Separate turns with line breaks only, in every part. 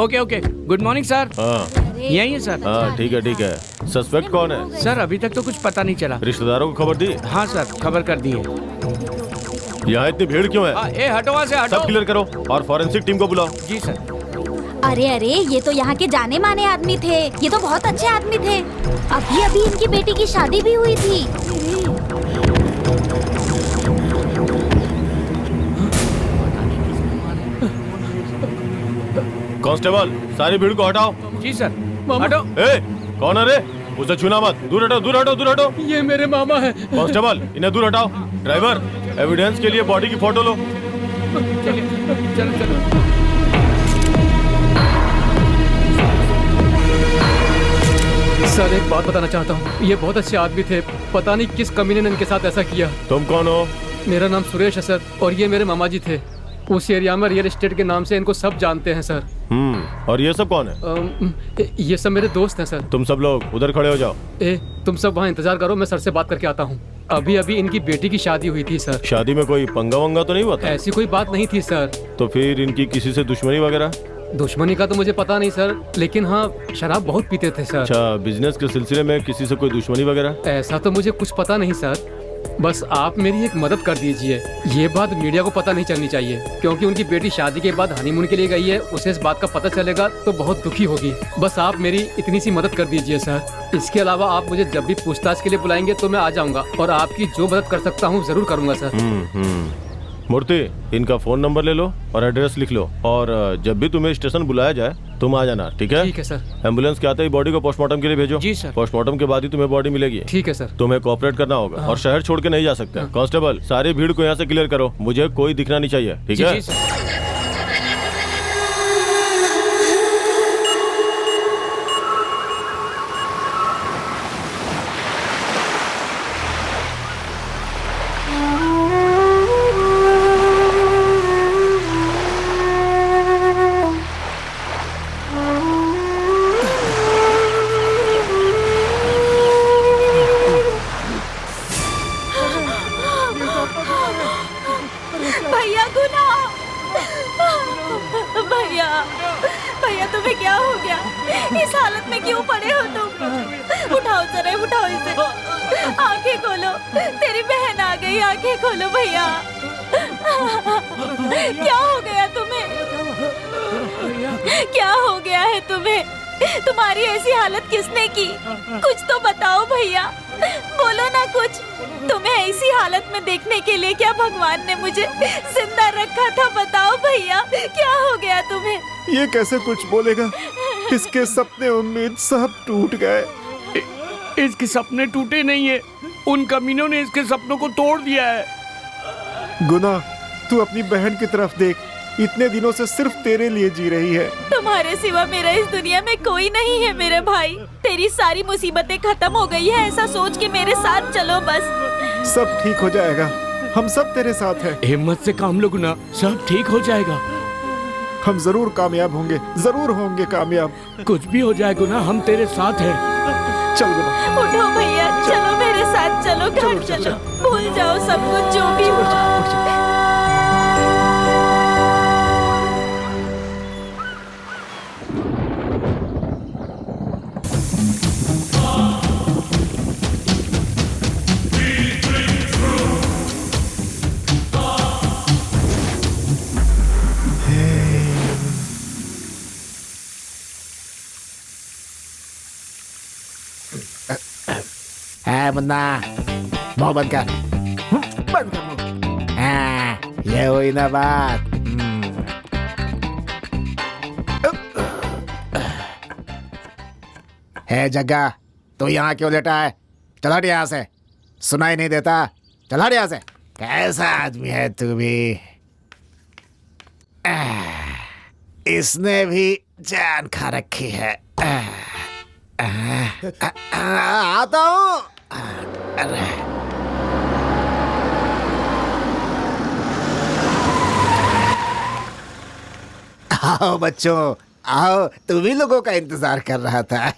Okay okay, good morning sir.
हाँ
यही है सर।
हाँ, ठीक है। सस्पेक्ट कौन है?
सर अभी तक तो कुछ पता नहीं चला।
रिश्तेदारों को खबर दी?
हाँ सर, खबर कर दी है।
यहाँ इतनी भीड़ क्यों है?
ए हटो वहाँ से, हटो।
सब क्लियर करो और फॉरेंसिक टीम को बुलाओ।
जी सर।
अरे अरे, ये तो यहाँ के जाने माने आदमी थे। ये तो बहुत अच्छे आदमी थे। अभी अभी इनकी बेटी की शादी भी हुई थी।
कांस्टेबल, सारी भीड़ को हटाओ।
जी सर। हटो।
ए, कौन है रे? उसे छूना मत। दूर हटो।
ये मेरे मामा है।
कांस्टेबल, इन्हें दूर हटाओ। ड्राइवर, एविडेंस के लिए बॉडी की फोटो लो।
चलो।
सर एक बात बताना चाहता हूँ, ये बहुत अच्छे आदमी थे। पता नहीं किस कमीने ने इनके साथ ऐसा किया।
तुम कौन हो?
मेरा नाम सुरेश है सर, और ये मेरे मामा जी थे। उस एरिया में रियल एस्टेट के नाम से इनको सब जानते हैं सर।
और ये सब कौन है?
ये सब मेरे दोस्त हैं सर।
तुम सब लोग उधर खड़े हो जाओ।
तुम सब वहाँ इंतजार करो, मैं सर से बात करके आता हूँ। अभी अभी इनकी बेटी की शादी हुई थी सर।
शादी में कोई पंगा वंगा तो नहीं हुआ था?
ऐसी कोई बात नहीं थी सर।
तो फिर इनकी किसी से दुश्मनी वगैरह?
दुश्मनी का तो मुझे पता नहीं सर, लेकिन हाँ शराब बहुत पीते थे सर।
अच्छा, बिजनेस के सिलसिले में किसी से कोई दुश्मनी वगैरह?
ऐसा तो मुझे कुछ पता नहीं सर। बस आप मेरी एक मदद कर दीजिए। ये बात मीडिया को पता नहीं चलनी चाहिए, क्योंकि उनकी बेटी शादी के बाद हनीमून के लिए गई है। उसे इस बात का पता चलेगा तो बहुत दुखी होगी। बस आप मेरी इतनी सी मदद कर दीजिए सर। इसके अलावा आप मुझे जब भी पूछताछ के लिए बुलाएंगे तो मैं आ जाऊंगा, और आपकी जो मदद कर सकता हूँ जरूर करूंगा सर।
मूर्ति, इनका फोन नंबर ले लो और एड्रेस लिख लो, और जब भी तुम्हें स्टेशन बुलाया जाए तुम आ जाना, ठीक है?
ठीक है सर।
एम्बुलेंस के आते ही बॉडी को पोस्टमार्टम के लिए भेजो।
जी सर।
पोस्टमार्टम के बाद ही तुम्हें बॉडी मिलेगी।
ठीक है सर।
तुम्हें कोऑपरेट करना होगा।
हाँ।
और शहर छोड़ के नहीं जा सकते। कांस्टेबल, सारी भीड़ को यहाँ से क्लियर करो। मुझे कोई दिखना नहीं चाहिए, ठीक है?
जी सर।
भैया गुना, भैया तुम्हें क्या हो गया? इस हालत में क्यों पड़े हो तुम? उठाओ जरा, उठाओ इसे। आंखें खोलो, तेरी बहन आ गई। आंखें खोलो भैया। क्या हो गया तुम्हें? क्या हो गया है तुम्हें? तुम्हारी ऐसी हालत किसने की? कुछ तो बताओ भैया, बोलो ना कुछ। तुम्हें ऐसी हालत में देखने के लिए क्या भगवान ने मुझे जिंदा रखा था? बताओ भैया, क्या हो गया तुम्हें?
ये कैसे कुछ बोलेगा? इसके सपने उम्मीद सब टूट गए।
इसके सपने टूटे नहीं है, उन कमीनों ने इसके सपनों को तोड़ दिया है।
गुना, तू अपनी बहन की तरफ देख। इतने दिनों से सिर्फ तेरे लिए जी रही है।
तुम्हारे सिवा मेरा इस दुनिया में कोई नहीं है मेरे भाई। तेरी सारी मुसीबतें खत्म हो गई है, ऐसा सोच के मेरे साथ चलो बस।
सब ठीक हो जाएगा, हम सब तेरे साथ हैं।
हिम्मत से काम लो गुना, सब ठीक हो जाएगा।
हम जरूर कामयाब होंगे, जरूर होंगे कामयाब।
कुछ भी हो जाए गुना, हम तेरे साथ हैं।
चल गुना,
उठो भैया, चलो मेरे साथ, चलो घर चलो। भूल जाओ सब कुछ जो भी हुआ।
मुन्ना, मुंह बंद कर। बंद कर मुंह। हाँ, ये हुई ना बात। है जग्गा, तू यहाँ क्यों लेटा है? चला हट यहाँ से। सुनाई नहीं देता? चला हट यहाँ से। कैसा आदमी है तू भी? इसने भी जान खा रखी है। आता हूँ। आओ बच्चों, आओ। तुम्ही लोगों का इंतजार कर रहा था।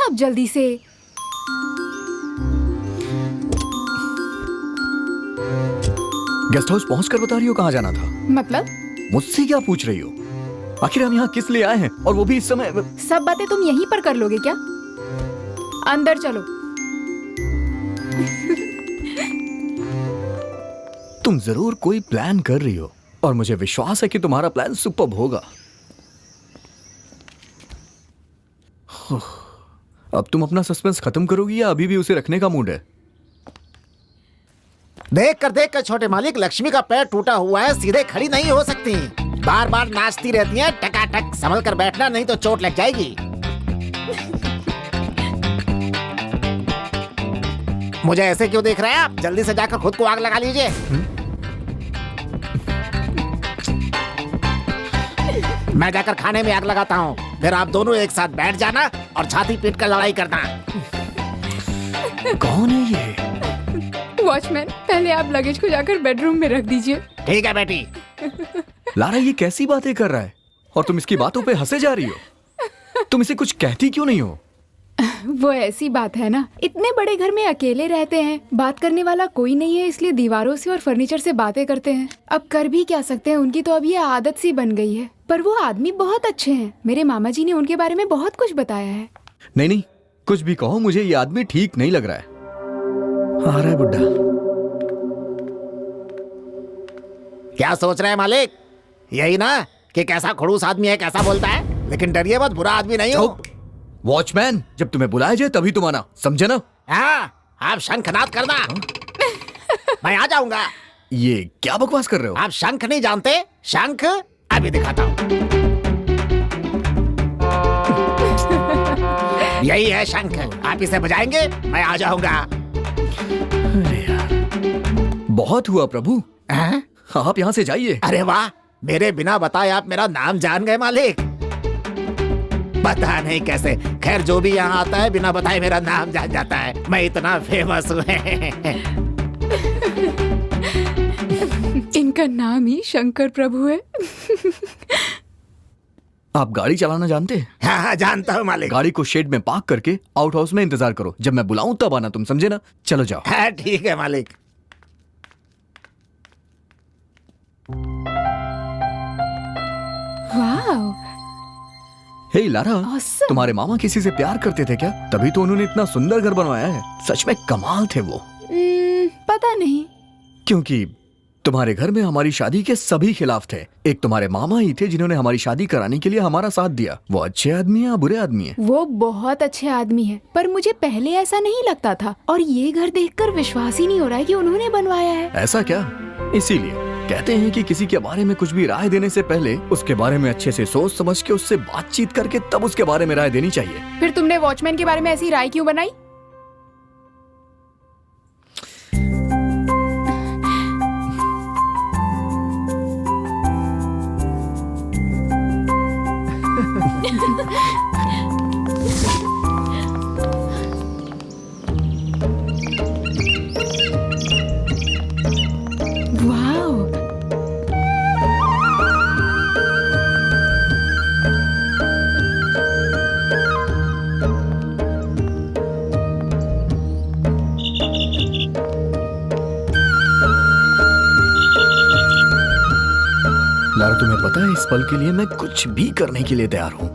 अब जल्दी से।
गेस्ट हाउस पहुंचकर बता रही हो कहाँ जाना था?
मतलब
मुझसे क्या पूछ रही हो? आखिर हम यहाँ किस लिए आए हैं, और वो भी इस समय?
सब बातें तुम यहीं पर कर लोगे क्या? अंदर चलो।
तुम जरूर कोई प्लान कर रही हो, और मुझे विश्वास है कि तुम्हारा प्लान सुपर्ब होगा। अब तुम अपना सस्पेंस खत्म करोगी या अभी भी उसे रखने का मूड है?
देख कर छोटे मालिक, लक्ष्मी का पैर टूटा हुआ है, सीधे खड़ी नहीं हो सकती, बार बार नाचती रहती हैं, टकाटक संभल कर बैठना, नहीं तो चोट लग जाएगी। मुझे ऐसे क्यों देख रहे हैं आप? जल्दी से जाकर खुद को आग लगा लीजिए। मैं जाकर खाने में आग लगाता हूँ, फिर आप दोनों एक साथ बैठ जाना और छाती पीट कर लड़ाई करना।
कौन है ये?
वॉचमैन, पहले आप लगेज को जाकर बेडरूम में रख दीजिए।
ठीक है बेटी।
लारा ये कैसी बातें कर रहा है, और तुम इसकी बातों पे हंसे जा रही हो? तुम इसे कुछ कहती क्यों नहीं हो?
वो ऐसी बात है ना, इतने बड़े घर में अकेले रहते हैं, बात करने वाला कोई नहीं है, इसलिए दीवारों से और फर्नीचर से बातें करते हैं। अब कर भी क्या सकते हैं, उनकी तो अब ये आदत सी बन गई है। पर वो आदमी बहुत अच्छे हैं, मेरे मामा जी ने उनके बारे में बहुत कुछ बताया है।
नहीं, कुछ भी कहो, मुझे ये आदमी ठीक नहीं लग रहा है। आ रहा है बुड्ढा।
क्या सोच रहे हैं मालिक? यही ना कि कैसा खड़ूस आदमी है, कैसा बोलता है, लेकिन डरिए मत, बुरा आदमी नहीं हो।
वॉचमैन, जब तुम्हें बुलाया जाए तभी तुम आना, समझे ना?
हाँ, आप शंखनाद करना। मैं आ जाऊंगा।
ये क्या बकवास कर रहे हो?
आप शंख नहीं जानते? शंख अभी दिखाता हूँ। यही है शंख, आप इसे बजाएंगे, मैं आ जाऊंगा।
अरे यार, बहुत हुआ प्रभु। आप यहाँ से जाइए।
अरे वाह, मेरे बिना बताए आप मेरा नाम जान गए मालिक। पता नहीं कैसे, खैर जो भी यहाँ आता है बिना बताए मेरा नाम जान जाता है, मैं इतना फेमस हूँ।
इनका नाम ही शंकर प्रभु है।
आप गाड़ी चलाना जानते हैं?
हाँ, जानता हूँ मालिक।
गाड़ी को शेड में पार्क करके आउट हाउस में इंतजार करो, जब मैं बुलाऊं तब आना, तुम समझे ना? चलो जाओ।
हाँ, ठीक है मालिक।
वाह,
हे लारा,
Awesome.
तुम्हारे मामा किसी से प्यार करते थे क्या? तभी तो उन्होंने इतना सुंदर घर बनवाया है। सच में कमाल थे वो।
पता नहीं,
क्योंकि तुम्हारे घर में हमारी शादी के सभी खिलाफ थे। एक तुम्हारे मामा ही थे जिन्होंने हमारी शादी कराने के लिए हमारा साथ दिया। वो अच्छे आदमी है या बुरे आदमी है?
वो बहुत अच्छे आदमी है, पर मुझे पहले ऐसा नहीं लगता था, और ये घर देखकर विश्वास ही नहीं हो रहा है कि उन्होंने बनवाया है।
ऐसा क्या? इसीलिए कहते हैं कि किसी के बारे में कुछ भी राय देने से पहले उसके बारे में अच्छे से सोच समझ के उससे बातचीत करके तब उसके बारे में राय देनी चाहिए।
फिर तुमने वॉचमैन के बारे में ऐसी राय क्यों बनाई?
लारा, तुम्हें पता है इस पल के लिए मैं कुछ भी करने के लिए तैयार हूँ।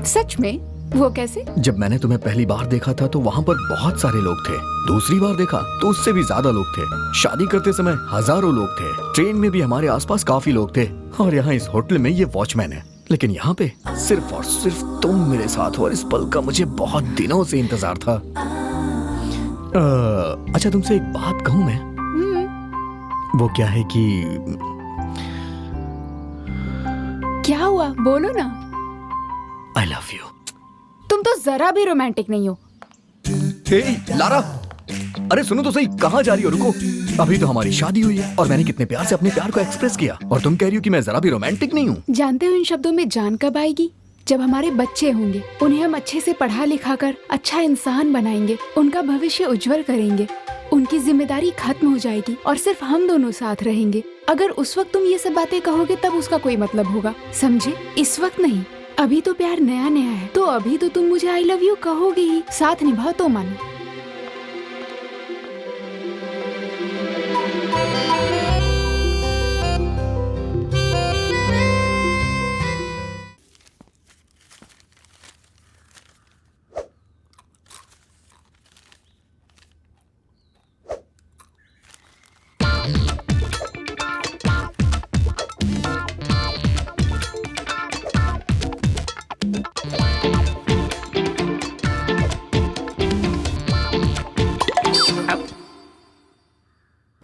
सच में? वो कैसे?
जब मैंने तुम्हें पहली बार देखा था तो वहाँ पर बहुत सारे लोग थे। दूसरी बार देखा तो उससे भी ज्यादा लोग थे। शादी करते समय हजारों लोग थे। ट्रेन में भी हमारे आसपास काफी लोग थे, और यहाँ इस होटल में ये वॉचमैन है। लेकिन यहाँ पे सिर्फ और सिर्फ तुम मेरे साथ हो, और इस पल का मुझे बहुत दिनों से इंतजार था। अच्छा, तुमसे एक बात कहूँ मैं? वो क्या है कि
क्या हुआ, बोलो ना।
I love you।
तुम तो जरा भी रोमांटिक नहीं हो।
हे लारा, अरे सुनो तो सही, कहाँ जा रही हो? रुको, अभी तो हमारी शादी हुई है और मैंने कितने प्यार से अपने प्यार को एक्सप्रेस किया, और तुम कह रही हो कि मैं जरा भी रोमांटिक नहीं हूँ।
जानते हो इन शब्दों में जान कब आएगी? जब हमारे बच्चे होंगे, उन्हें हम अच्छे से पढ़ा लिखा कर अच्छा इंसान बनाएंगे, उनका भविष्य उज्जवल करेंगे, उनकी जिम्मेदारी खत्म हो जाएगी और सिर्फ हम दोनों साथ रहेंगे। अगर उस वक्त तुम ये सब बातें कहोगे तब उसका कोई मतलब होगा, समझे? इस वक्त नहीं। अभी तो प्यार नया नया है, तो अभी तो तुम मुझे आई लव यू कहोगे ही, साथ निभाओ तो मानो।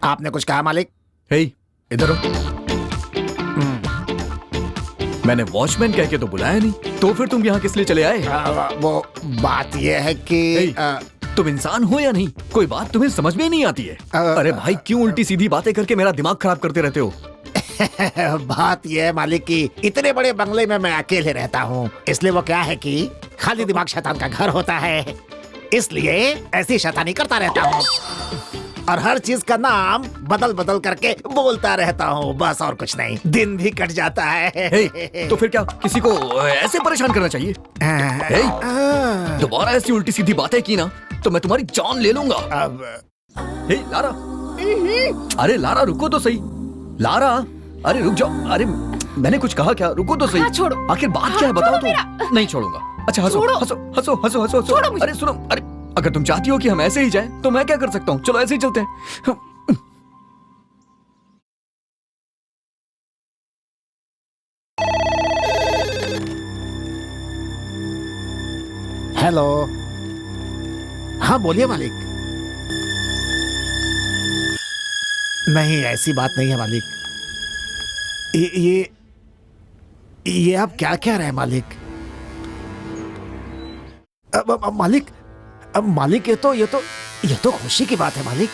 आपने कुछ कहा मालिक?
हे, इधर हो। मैंने वॉचमैन कह के तो बुलाया नहीं, तो फिर तुम यहाँ किस लिए चले आए?
वो बात यह है कि
तुम इंसान हो या नहीं? कोई बात तुम्हें समझ में ही नहीं आती है। अरे भाई, क्यों उल्टी सीधी बातें करके मेरा दिमाग खराब करते रहते हो?
बात यह है मालिक कि इतने बड़े बंगले में मैं अकेले रहता हूँ, इसलिए वो क्या है कि खाली दिमाग शैतान का घर होता है, इसलिए ऐसी शैतानी करता रहता हूँ और हर चीज का नाम बदल बदल करके बोलता रहता हूँ, बस और कुछ नहीं। दिन भी कट जाता है।
तो फिर क्या किसी को ऐसे परेशान करना चाहिए? दोबारा ऐसी उल्टी सीधी बातें की ना तो मैं तुम्हारी जान ले लूंगा। हे लारा, अरे लारा रुको तो सही। लारा, अरे रुक जाओ। अरे मैंने कुछ कहा क्या? रुको तो सही।
छोड़ो।
आखिर बात क्या है बताओ तो। नहीं छोड़ूंगा। अच्छा हंसो हंसो हंसो हंसो हंसो हंसो। अरे सुनो, अरे अगर तुम चाहती हो कि हम ऐसे ही जाएं तो मैं क्या कर सकता हूँ? चलो ऐसे ही चलते हैं।
हेलो, हाँ बोलिए मालिक। नहीं, ऐसी बात नहीं है मालिक। ये आप क्या कह रहे हैं मालिक? मालिक, मालिक ये तो खुशी की बात है मालिक।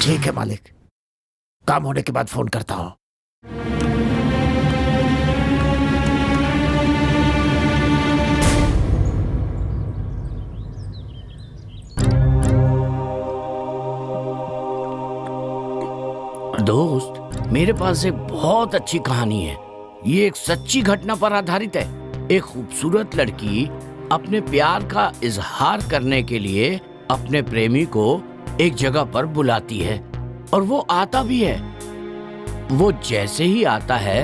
ठीक है मालिक, काम होने के बाद फोन करता हूं।
दोस्त, मेरे पास एक बहुत अच्छी कहानी है। ये एक सच्ची घटना पर आधारित है। एक खूबसूरत लड़की अपने प्यार का इजहार करने के लिए अपने प्रेमी को एक जगह पर बुलाती है और वो आता भी है। वो जैसे ही आता है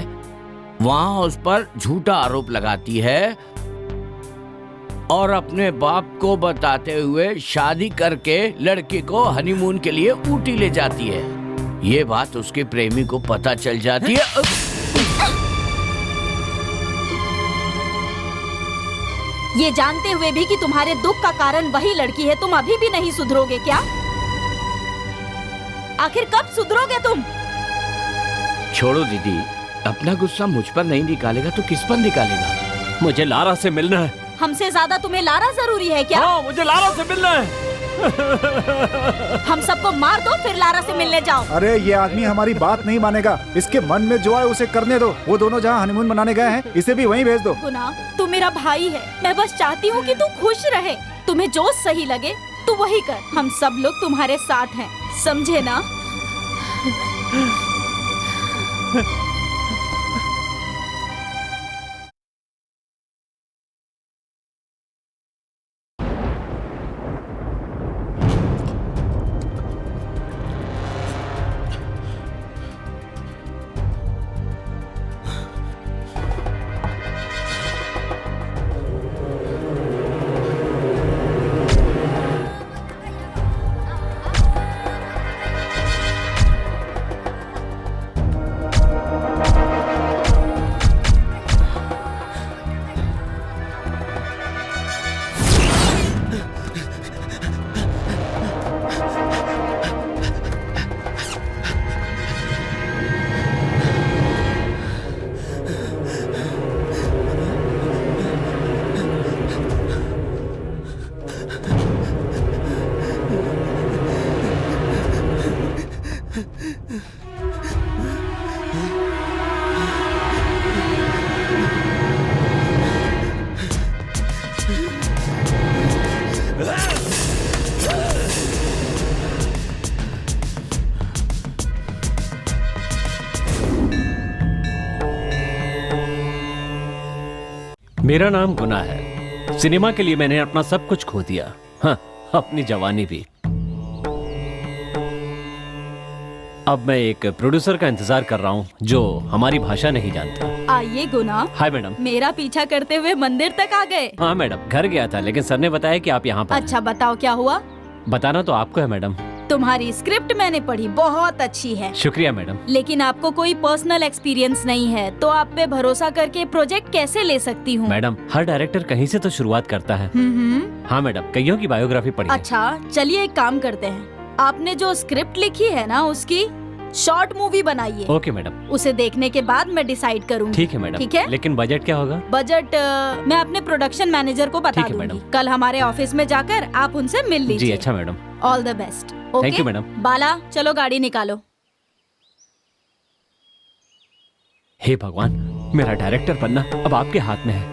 वहां उस पर झूठा आरोप लगाती है और अपने बाप को बताते हुए शादी करके लड़के को हनीमून के लिए ऊटी ले जाती है। ये बात उसके प्रेमी को पता चल जाती है।
ये जानते हुए भी कि तुम्हारे दुख का कारण वही लड़की है, तुम अभी भी नहीं सुधरोगे क्या? आखिर कब सुधरोगे तुम?
छोड़ो दीदी, अपना गुस्सा मुझ पर नहीं निकालेगा तो किस पर निकालेगा? मुझे लारा से मिलना है।
हमसे ज्यादा तुम्हें लारा जरूरी है क्या?
हाँ, मुझे लारा से मिलना है।
हम सबको मार दो फिर लारा से मिलने जाओ।
अरे ये आदमी हमारी बात नहीं मानेगा, इसके मन में जो है उसे करने दो। वो दोनों जहाँ हनीमून मनाने गए हैं, इसे भी वहीं भेज दो।
गुना, तू मेरा भाई है, मैं बस चाहती हूँ कि तू खुश रहे। तुम्हें जो सही लगे तू वही कर। हम सब लोग तुम्हारे साथ हैं, समझे ना?
मेरा नाम गुना है। सिनेमा के लिए मैंने अपना सब कुछ खो दिया, हाँ, अपनी जवानी भी। अब मैं एक प्रोड्यूसर का इंतजार कर रहा हूँ जो हमारी भाषा नहीं जानता।
आइए गुना।
Hi madam.
मेरा पीछा करते हुए मंदिर तक आ गए।
हाँ मैडम, घर गया था लेकिन सर ने बताया कि आप यहाँ पर
अच्छा बताओ क्या हुआ?
हैं। बताना तो आपको है मैडम।
तुम्हारी स्क्रिप्ट मैंने पढ़ी, बहुत अच्छी है।
शुक्रिया मैडम।
लेकिन आपको कोई पर्सनल एक्सपीरियंस नहीं है, तो आप पे भरोसा करके प्रोजेक्ट कैसे ले सकती हूँ?
मैडम, हर डायरेक्टर कहीं से तो शुरुआत करता है। हाँ मैडम, कईयों की बायोग्राफी पढ़ी है।
अच्छा चलिए एक काम करते हैं, आपने जो स्क्रिप्ट लिखी है ना उसकी शॉर्ट मूवी बनाइए।
Okay madam.
उसे देखने के बाद मैं डिसाइड करूंगी।
ठीक है मैडम।
ठीक है,
लेकिन बजट क्या होगा?
बजट मैं अपने प्रोडक्शन मैनेजर को बता
ठीक है
दूंगी।
मैडम।
कल हमारे ऑफिस में जाकर आप उनसे मिल
जी
लीजिए।
अच्छा madam.
All the best.
Thank you, madam.
Bala चलो गाड़ी निकालो।
हे भगवान, मेरा डायरेक्टर बनना अब आपके हाथ में है।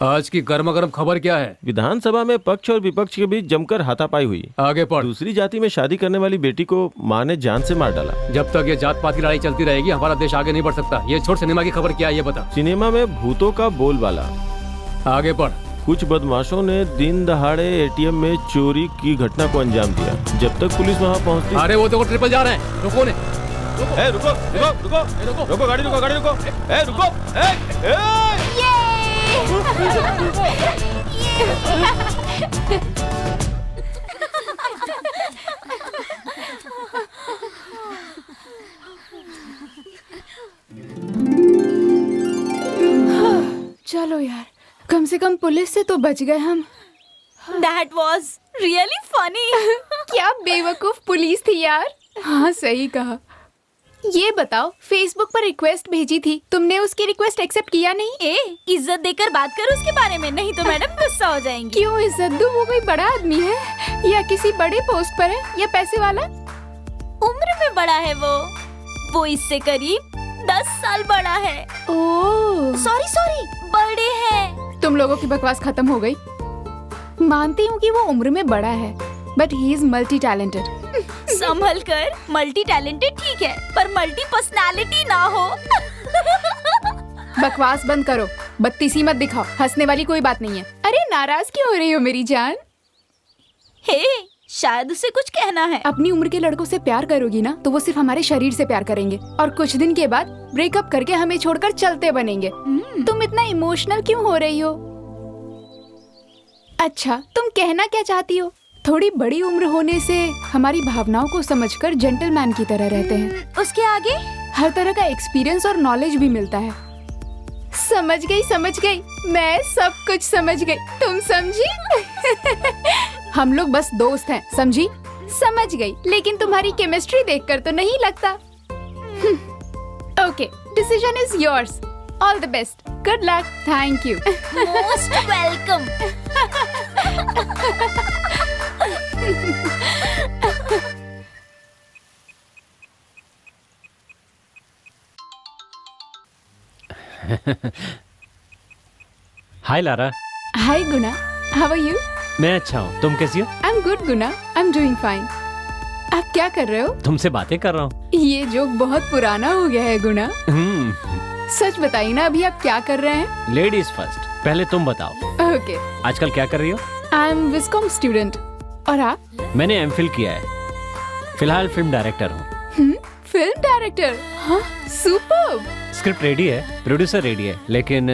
आज की गर्मा गर्म खबर क्या है?
विधानसभा में पक्ष और विपक्ष के बीच जमकर हाथापाई हुई।
आगे पढ़।
दूसरी जाति में शादी करने वाली बेटी को मां ने जान से मार डाला।
जब तक ये जात पात की लड़ाई चलती रहेगी हमारा देश आगे नहीं बढ़ सकता। ये छोड़, सिनेमा की खबर क्या है ये बता।
सिनेमा में भूतों का बोलबाला।
आगे पढ़।
कुछ बदमाशों ने दिन दहाड़े एटीएम में चोरी की घटना को अंजाम दिया। जब तक पुलिस वहां पहुंचती।
अरे वो तो ट्रिपल जा रहे हैं, रुको ने।
रुको रुको रुको रुको गाड़ी रुको गाड़ी रुको रुको।
चलो यार, कम से कम पुलिस से तो बच गए हम।
That was really funny.
क्या बेवकूफ पुलिस थी यार। हाँ सही कहा। ये बताओ, फेसबुक पर रिक्वेस्ट भेजी थी, तुमने उसकी रिक्वेस्ट एक्सेप्ट किया नहीं?
इज्जत देकर बात करो उसके बारे में, नहीं तो मैडम गुस्सा हो जाएंगी।
क्यों इज्जत दूं? वो कोई बड़ा आदमी है या किसी बड़े पोस्ट पर है या पैसे वाला?
उम्र में बड़ा है वो इससे करीब 10 साल बड़ा है।
ओह
सॉरी बड़े हैं।
तुम लोगों की बकवास खत्म हो गई। मानती हूँ कि वो उम्र में बड़ा है, but he is multi talented.
संभल कर, मल्टी टैलेंटेड ठीक है, पर मल्टी पर्सनालिटी ना हो।
बकवास बंद करो, बत्तीसी मत दिखाओ, हंसने वाली कोई बात नहीं है। अरे नाराज क्यों हो रही हो मेरी जान?
हे, शायद उसे कुछ कहना है।
अपनी उम्र के लड़कों से प्यार करोगी ना तो वो सिर्फ हमारे शरीर से प्यार करेंगे और कुछ दिन के बाद ब्रेकअप करके हमें छोड़कर चलते बनेंगे। तुम इतना इमोशनल क्यों हो रही हो? अच्छा, तुम कहना क्या चाहती हो? थोड़ी बड़ी उम्र होने से हमारी भावनाओं को समझकर जेंटलमैन की तरह रहते हैं।
उसके आगे
हर तरह का एक्सपीरियंस और नॉलेज भी मिलता है। समझ गई, मैं सब कुछ समझ गई। तुम समझी? हम लोग बस दोस्त हैं, समझी? समझ गई, लेकिन तुम्हारी केमिस्ट्री देखकर तो नहीं लगता। Okay, decision is yours. All the best, good luck, thank you.
Most welcome.
Hi Lara.
Hi Guna, how are you?
मैं अच्छा हूँ, तुम कैसी हो?
I am good Guna, I am doing fine. आप क्या कर रहे हो?
तुमसे बातें कर रहा हूँ।
ये जोक बहुत पुराना हो गया है गुना। सच बताइए ना, अभी आप क्या कर रहे हैं?
लेडीज फर्स्ट, पहले तुम बताओ।
ओके।
आजकल क्या कर रही हो?
I am Viscom student. और आप?
मैंने एमफिल किया है, फिलहाल फिल्म डायरेक्टर हूँ।
Film director? हाँ, सुपर्ब।
स्क्रिप्ट रेडी है, प्रोड्यूसर रेडी है, लेकिन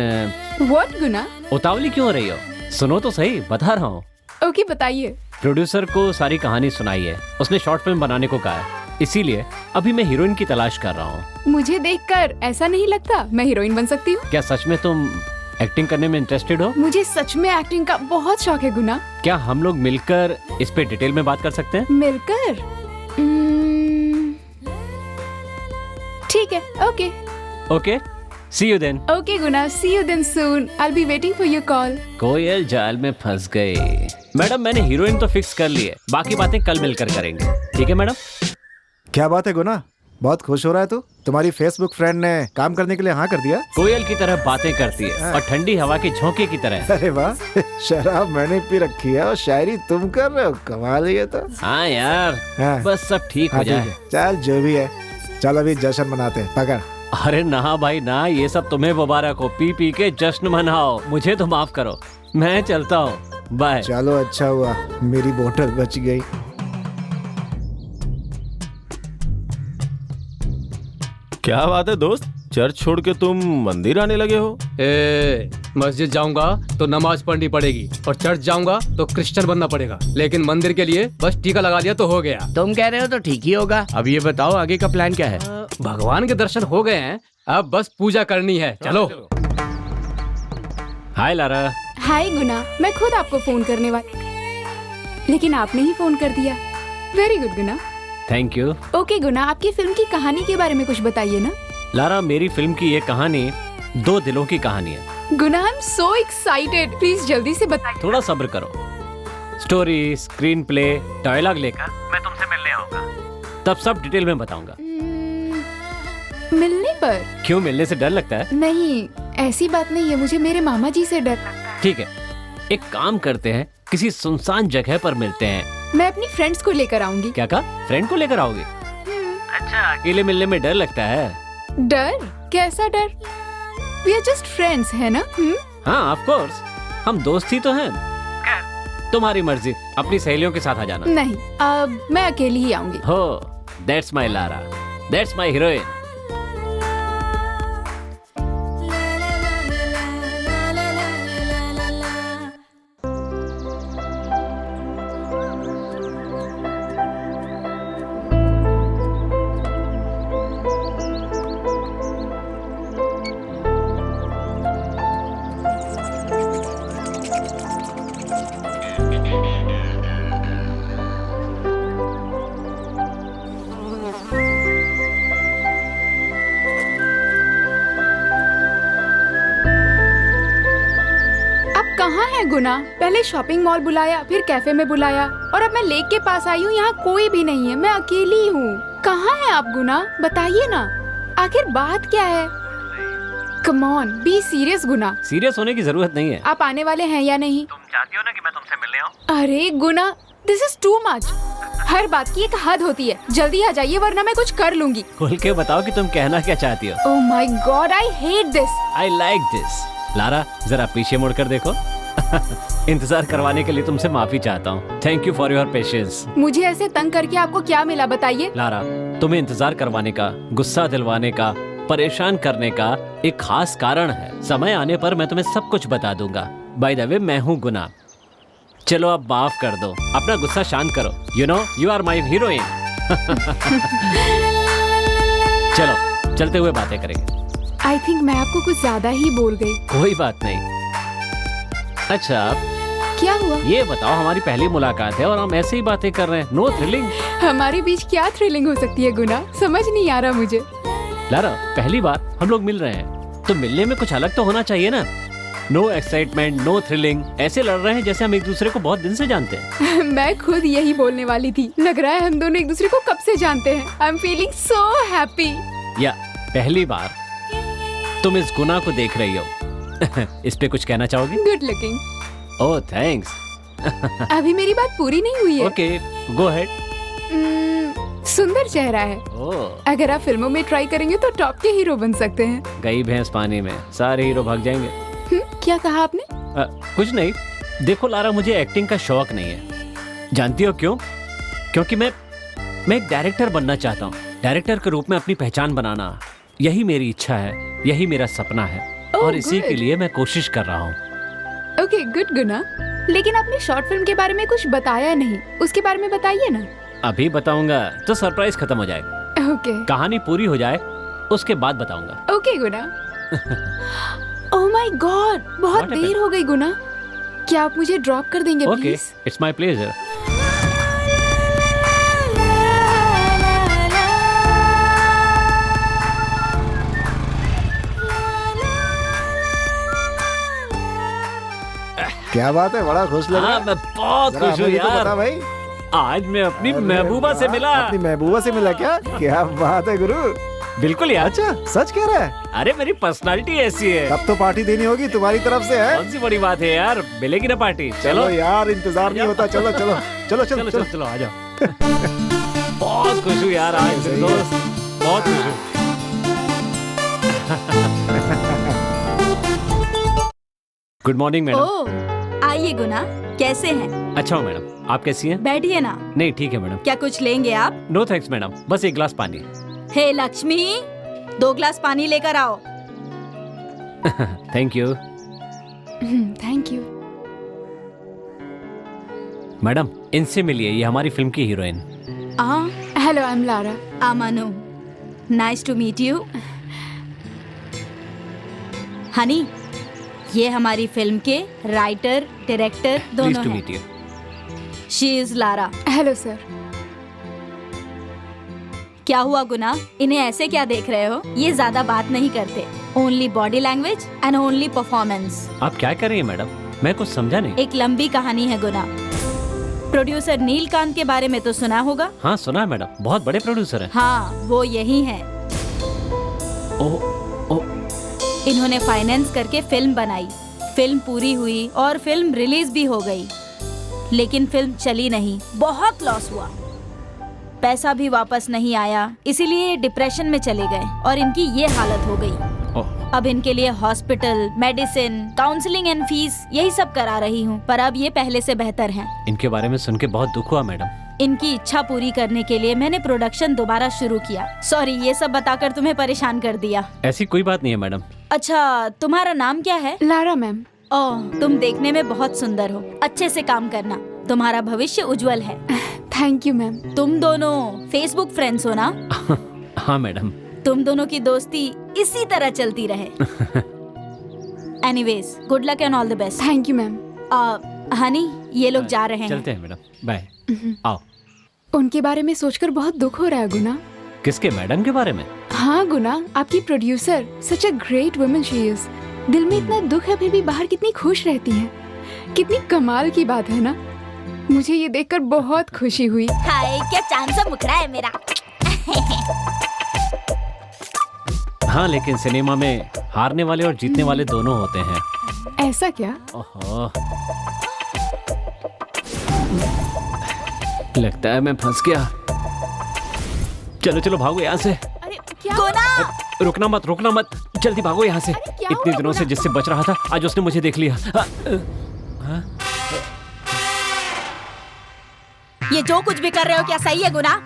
व्हाट गुना?
उतावली क्यों हो रही हो? सुनो तो सही, बता रहा हूँ।
ओके, बताइए।
प्रोड्यूसर को सारी कहानी सुनाई है, उसने शॉर्ट फिल्म बनाने को कहा है, इसीलिए अभी मैं हीरोइन की तलाश कर रहा हूँ।
मुझे देखकर ऐसा नहीं लगता मैं हीरोइन बन सकती हूँ।
क्या सच में तुम एक्टिंग करने में इंटरेस्टेड हो?
मुझे सच में एक्टिंग का बहुत शौक है गुना।
क्या हम लोग मिलकर इस पे डिटेल में बात कर सकते हैं?
मिलकर? ठीक है, okay.
Okay, see you then.
Okay Guna, see you then soon. I will be waiting for your call.
कोयल जाल में फंस गई। मैडम, मैंने हीरोइन तो फिक्स कर ली है, बाकी बातें कल मिलकर करेंगे, ठीक है मैडम?
क्या बात है गुना, बहुत खुश हो रहा है तू? तुम्हारी फेसबुक फ्रेंड ने काम करने के लिए हाँ कर दिया?
कोयल की तरह बातें करती है और ठंडी हवा के झोंके की तरह।
अरे वाह, शराब मैंने पी रखी है और शायरी तुम कर रहे हो, कमाल है तो।
हाँ यार,
हाँ।
बस सब ठीक हो
हाँ,
जाए।
ठीक है। चल जो भी है, चल अभी जश्न मनाते हैं, पकड़।
अरे ना भाई ना, ये सब तुम्हें मुबारक हो। पी पी के जश्न मनाओ, मुझे तो माफ करो। मैं चलता हूँ, बाय।
चलो अच्छा हुआ मेरी बोतल बच गई।
क्या बात है दोस्त, चर्च छोड़ के तुम मंदिर आने लगे हो?
मस्जिद जाऊंगा तो नमाज पढ़नी पड़ेगी और चर्च जाऊंगा तो क्रिश्चियन बनना पड़ेगा, लेकिन मंदिर के लिए बस टीका लगा लिया तो हो गया।
तुम कह रहे हो तो ठीक ही होगा। अब ये बताओ आगे का प्लान क्या है?
भगवान के दर्शन हो गए हैं, अब बस पूजा करनी है। चलो।
हाय लारा।
हाय गुना, मैं खुद आपको फोन करने वाली, लेकिन आपने ही फोन कर दिया। Very good Guna.
Thank you.
Okay Guna, आपकी फिल्म की कहानी के बारे में कुछ बताइए ना।
लारा, मेरी फिल्म की ये कहानी 2 दिलों की कहानी है।
Guna, I am so excited, please जल्दी से बताइए।
थोड़ा सब्र करो। स्टोरी, स्क्रीन प्ले, डायलॉग लेकर मैं तुमसे मिलने आऊंगा, तब सब डिटेल में बताऊंगा।
मिलने पर?
क्यों, मिलने से डर लगता है?
नहीं, ऐसी बात नहीं है, मुझे मेरे मामा जी से डर लगता है।
ठीक है, एक काम करते हैं, किसी सुनसान जगह पर मिलते हैं।
मैं अपनी फ्रेंड्स को लेकर आऊंगी।
क्या कहा? फ्रेंड को लेकर आओगे? अच्छा, अकेले मिलने में डर लगता है?
डर? कैसा डर? We are just friends, है ना?
हाँ, ऑफ कोर्स, हम दोस्त ही तो हैं। तुम्हारी मर्जी, अपनी सहेलियों के साथ आ जाना।
नहीं, अब मैं अकेली ही आऊंगी।
हो, that's my Lara, that's my heroine.
कहाँ है गुना? पहले शॉपिंग मॉल बुलाया, फिर कैफे में बुलाया, और अब मैं लेक के पास आई हूँ, यहाँ कोई भी नहीं है, मैं अकेली हूँ। कहाँ है आप गुना? बताइए ना, आखिर बात क्या है? Come on, be serious Guna.
Serious होने की जरूरत नहीं है।
आप आने वाले हैं या नहीं?
तुम चाहती हो ना कि मैं तुमसे मिलने आऊँ?
अरे गुना, दिस इज टू मच। हर बात की एक हद होती है। जल्दी आ जाइए वरना मैं कुछ कर लूंगी।
खुल के बताओ कि तुम कहना क्या चाहती हो।
ओह my God, I hate this.
I like this. Lara, जरा पीछे मुड़कर देखो। इंतजार करवाने के लिए तुमसे माफी चाहता हूँ। Thank you for your patience.
मुझे ऐसे तंग करके आपको क्या मिला, बताइए।
लारा, तुम्हें इंतजार करवाने का, गुस्सा दिलवाने का, परेशान करने का एक खास कारण है। समय आने पर मैं तुम्हें सब कुछ बता दूंगा। बाय द वे, मैं हूँ गुना। चलो अब माफ कर दो, अपना गुस्सा शांत करो। You know, you are my heroine. चलो, चलते हुए बातें करेंगे।
आई थिंक मैं आपको कुछ ज्यादा ही बोल गई।
कोई बात नहीं। अच्छा,
क्या हुआ?
ये बताओ, हमारी पहली मुलाकात है और हम ऐसे ही बातें कर रहे हैं। No thrilling.
हमारे बीच क्या थ्रिलिंग हो सकती है गुना? समझ नहीं आ रहा मुझे।
लारा, पहली बार हम लोग मिल रहे हैं, तो मिलने में कुछ अलग तो होना चाहिए ना। नो एक्साइटमेंट, नो थ्रिलिंग, ऐसे लड़ रहे हैं जैसे हम एक दूसरे को बहुत दिन से जानते हैं।
मैं खुद यही बोलने वाली थी। लग रहा है हम दोनों एक दूसरे को कब से जानते हैं। आई एम फीलिंग सो हैप्पी।
या पहली बार तुम इस गुना को देख रही हो। इस पे कुछ कहना चाहोगी?
Good looking.
Oh thanks.
अभी मेरी बात पूरी नहीं हुई है।
Okay, go ahead.
सुंदर चेहरा है।
ओह,
अगर आप फिल्मों में ट्राई करेंगे तो टॉप के हीरो बन सकते हैं।
गई भैंस पानी में, सारे हीरो भाग जाएंगे।
क्या कहा आपने?
कुछ नहीं। देखो लारा, मुझे एक्टिंग का शौक नहीं है। जानती हो क्यों? क्योंकि मैं एक डायरेक्टर बनना चाहता हूँ। डायरेक्टर के रूप में अपनी पहचान बनाना, यही मेरी इच्छा है, यही मेरा सपना है। और इसी के लिए मैं कोशिश कर रहा हूँ।
ओके, गुड गुना। लेकिन आपने शॉर्ट फिल्म के बारे में कुछ बताया नहीं, उसके बारे में बताइए ना।
अभी बताऊंगा तो सरप्राइज खत्म हो जाएगा।
ओके।
कहानी पूरी हो जाए उसके बाद बताऊंगा।
Okay Guna. Oh my God, बहुत देर हो गई गुना। क्या आप मुझे ड्रॉप कर देंगे
okay,
please?
It's my pleasure.
क्या बात है, बड़ा खुश लग रहा
हाँ,
है।
मैं बहुत
जरा
खुश हूँ
हमें भी तो
यार।
बता भाई।
आज मैं अपनी
अरे
महबूबा से
वाह,
मिला।
अपनी महबूबा से मिला क्या? क्या बात है गुरु।
बिल्कुल यार।
अच्छा, सच कह रहा है?
अरे मेरी पर्सनालिटी ऐसी है।
तब तो पार्टी देनी होगी तुम्हारी तरफ से, है?
कौन सी बड़ी बात है यार, मिलेगी ना पार्टी।
चलो यार, इंतजार नहीं होता। चलो चलो चलो चलो
चलो चलो आ जाओ। बहुत खुश हूँ यार आज दोस्त, बहुत खुश हूँ। Good morning madam.
ओह, आइए गुना, कैसे हैं?
अच्छा हो मैडम, आप कैसी हैं?
बैठिए ना।
नहीं ठीक है मैडम।
क्या कुछ लेंगे आप?
नो थैंक्स मैडम, बस एक गिलास पानी।
हे लक्ष्मी, 2 ग्लास पानी लेकर आओ।
Thank you
thank you.
Madam, इनसे मिलिए, ये हमारी फिल्म की heroine.
Hello, I am Lara.
Amanu, nice to meet you. Honey, ये हमारी फिल्म के राइटर डायरेक्टर
प्लीज
दोनों
टू
हैं।
Meet you.
She is Lara.
Hello sir.
क्या हुआ गुना, इन्हें ऐसे क्या देख रहे हो? ये ज्यादा बात नहीं करते, only body language and only performance.
आप क्या कर रही हैं मैडम? मैं कुछ समझा नहीं।
एक लंबी कहानी है गुना। प्रोड्यूसर नीलकांत के बारे में तो सुना होगा।
हाँ सुना है मैडम, बहुत बड़े प्रोड्यूसर हैं।
हाँ, वो यही हैं।
ओह,
इन्होंने फाइनेंस करके फिल्म बनाई, फिल्म पूरी हुई और फिल्म रिलीज भी हो गई, लेकिन फिल्म चली नहीं, बहुत लॉस हुआ, पैसा भी वापस नहीं आया, इसीलिए डिप्रेशन में चले गए और इनकी ये हालत हो गई। अब इनके लिए hospital, medicine, counselling and fees यही सब करा रही हूँ, पर अब ये पहले से बेहतर हैं।
इनके बारे में सुन के बहुत दुख हुआ मैडम।
इनकी इच्छा पूरी करने के लिए मैंने प्रोडक्शन दोबारा शुरू किया। सॉरी, ये सब बताकर तुम्हें परेशान कर दिया।
ऐसी कोई बात नहीं है मैडम।
अच्छा, तुम्हारा नाम क्या है?
Lara ma'am.
ओह, तुम देखने में बहुत सुंदर हो, अच्छे से काम करना, तुम्हारा भविष्य उज्जवल है।
Thank you ma'am.
तुम दोनों फेसबुक फ्रेंड्स हो ना?
हाँ मैडम।
तुम दोनों की दोस्ती इसी तरह चलती रहे। Anyways, good luck and all the best.
Thank you ma'am.
Honey, ये लोग जा रहे हैं।
चलते हैं मैडम, बाय। आओ।
उनके बारे में सोचकर बहुत दुख हो रहा है गुना।
किसके? मैडम के बारे में?
हाँ गुना, आपकी producer, such a great woman she is. दिल में इतना दुख है फिर भी बाहर कितनी खुश रहती है। कितनी कमाल की बात है ना। मुझे ये देखकर बहुत खुशी हुई।
हाय, क्या चांद सा मुखड़ा है मेरा।
हाँ, लेकिन सिनेमा में हारने वाले और जीतने वाले दोनों होते हैं।
ऐसा क्या?
ओहो, लगता है मैं फंस गया। चलो चलो भागो यहाँ से।
अरे क्या?
गुना!
रुकना मत, जल्दी भागो यहाँ से।
क्या
इतने
हुआ
दिनों से
गुना?
जिससे बच रहा था, आज उसने मुझे देख लिया।
ये जो कुछ भी कर रहे हो क्या सही है गुना?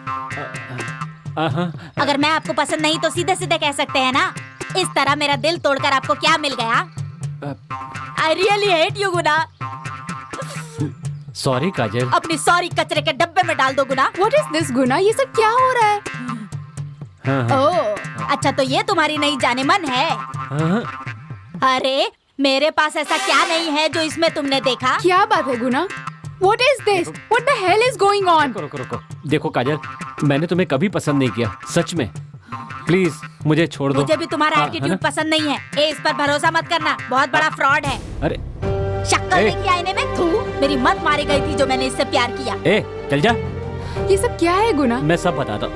हाँ।
अगर मैं आपको पसंद नहीं तो सीधे सीधे कह सकते हैं ना। इस तरह मेरा दिल तोड़कर आपको क्या मिल गया? I really hate you Guna.
Sorry Kajal.
अपनी सॉरी कचरे के डब्बे में डाल दो गुना।
What is this गुना? ये सब क्या हो रहा है?
हाँ।
ओह, अच्छा तो ये तुम्हारी नई जाने मन है?
हाँ।
अरे, मेरे पास ऐसा क्या नहीं है जो इसमें तुमने देखा?
क्या बात है गुना? What is this? What the hell is going on?
रुको। देखो काजल, मैंने तुम्हें कभी पसंद नहीं किया, सच में। प्लीज मुझे छोड़ दो।
मुझे भी तुम्हारा
हाँ,
एटीट्यूड
है ना?
पसंद नहीं है। इस पर भरोसा मत करना, बहुत बड़ा फ्रॉड है।
अरे
शक्ल
ए!
देखी आईने में? थू, मेरी मत मारी गई थी जो मैंने इससे प्यार किया।
चल जा।
ये सब क्या है गुना?
मैं सब बताता हूँ।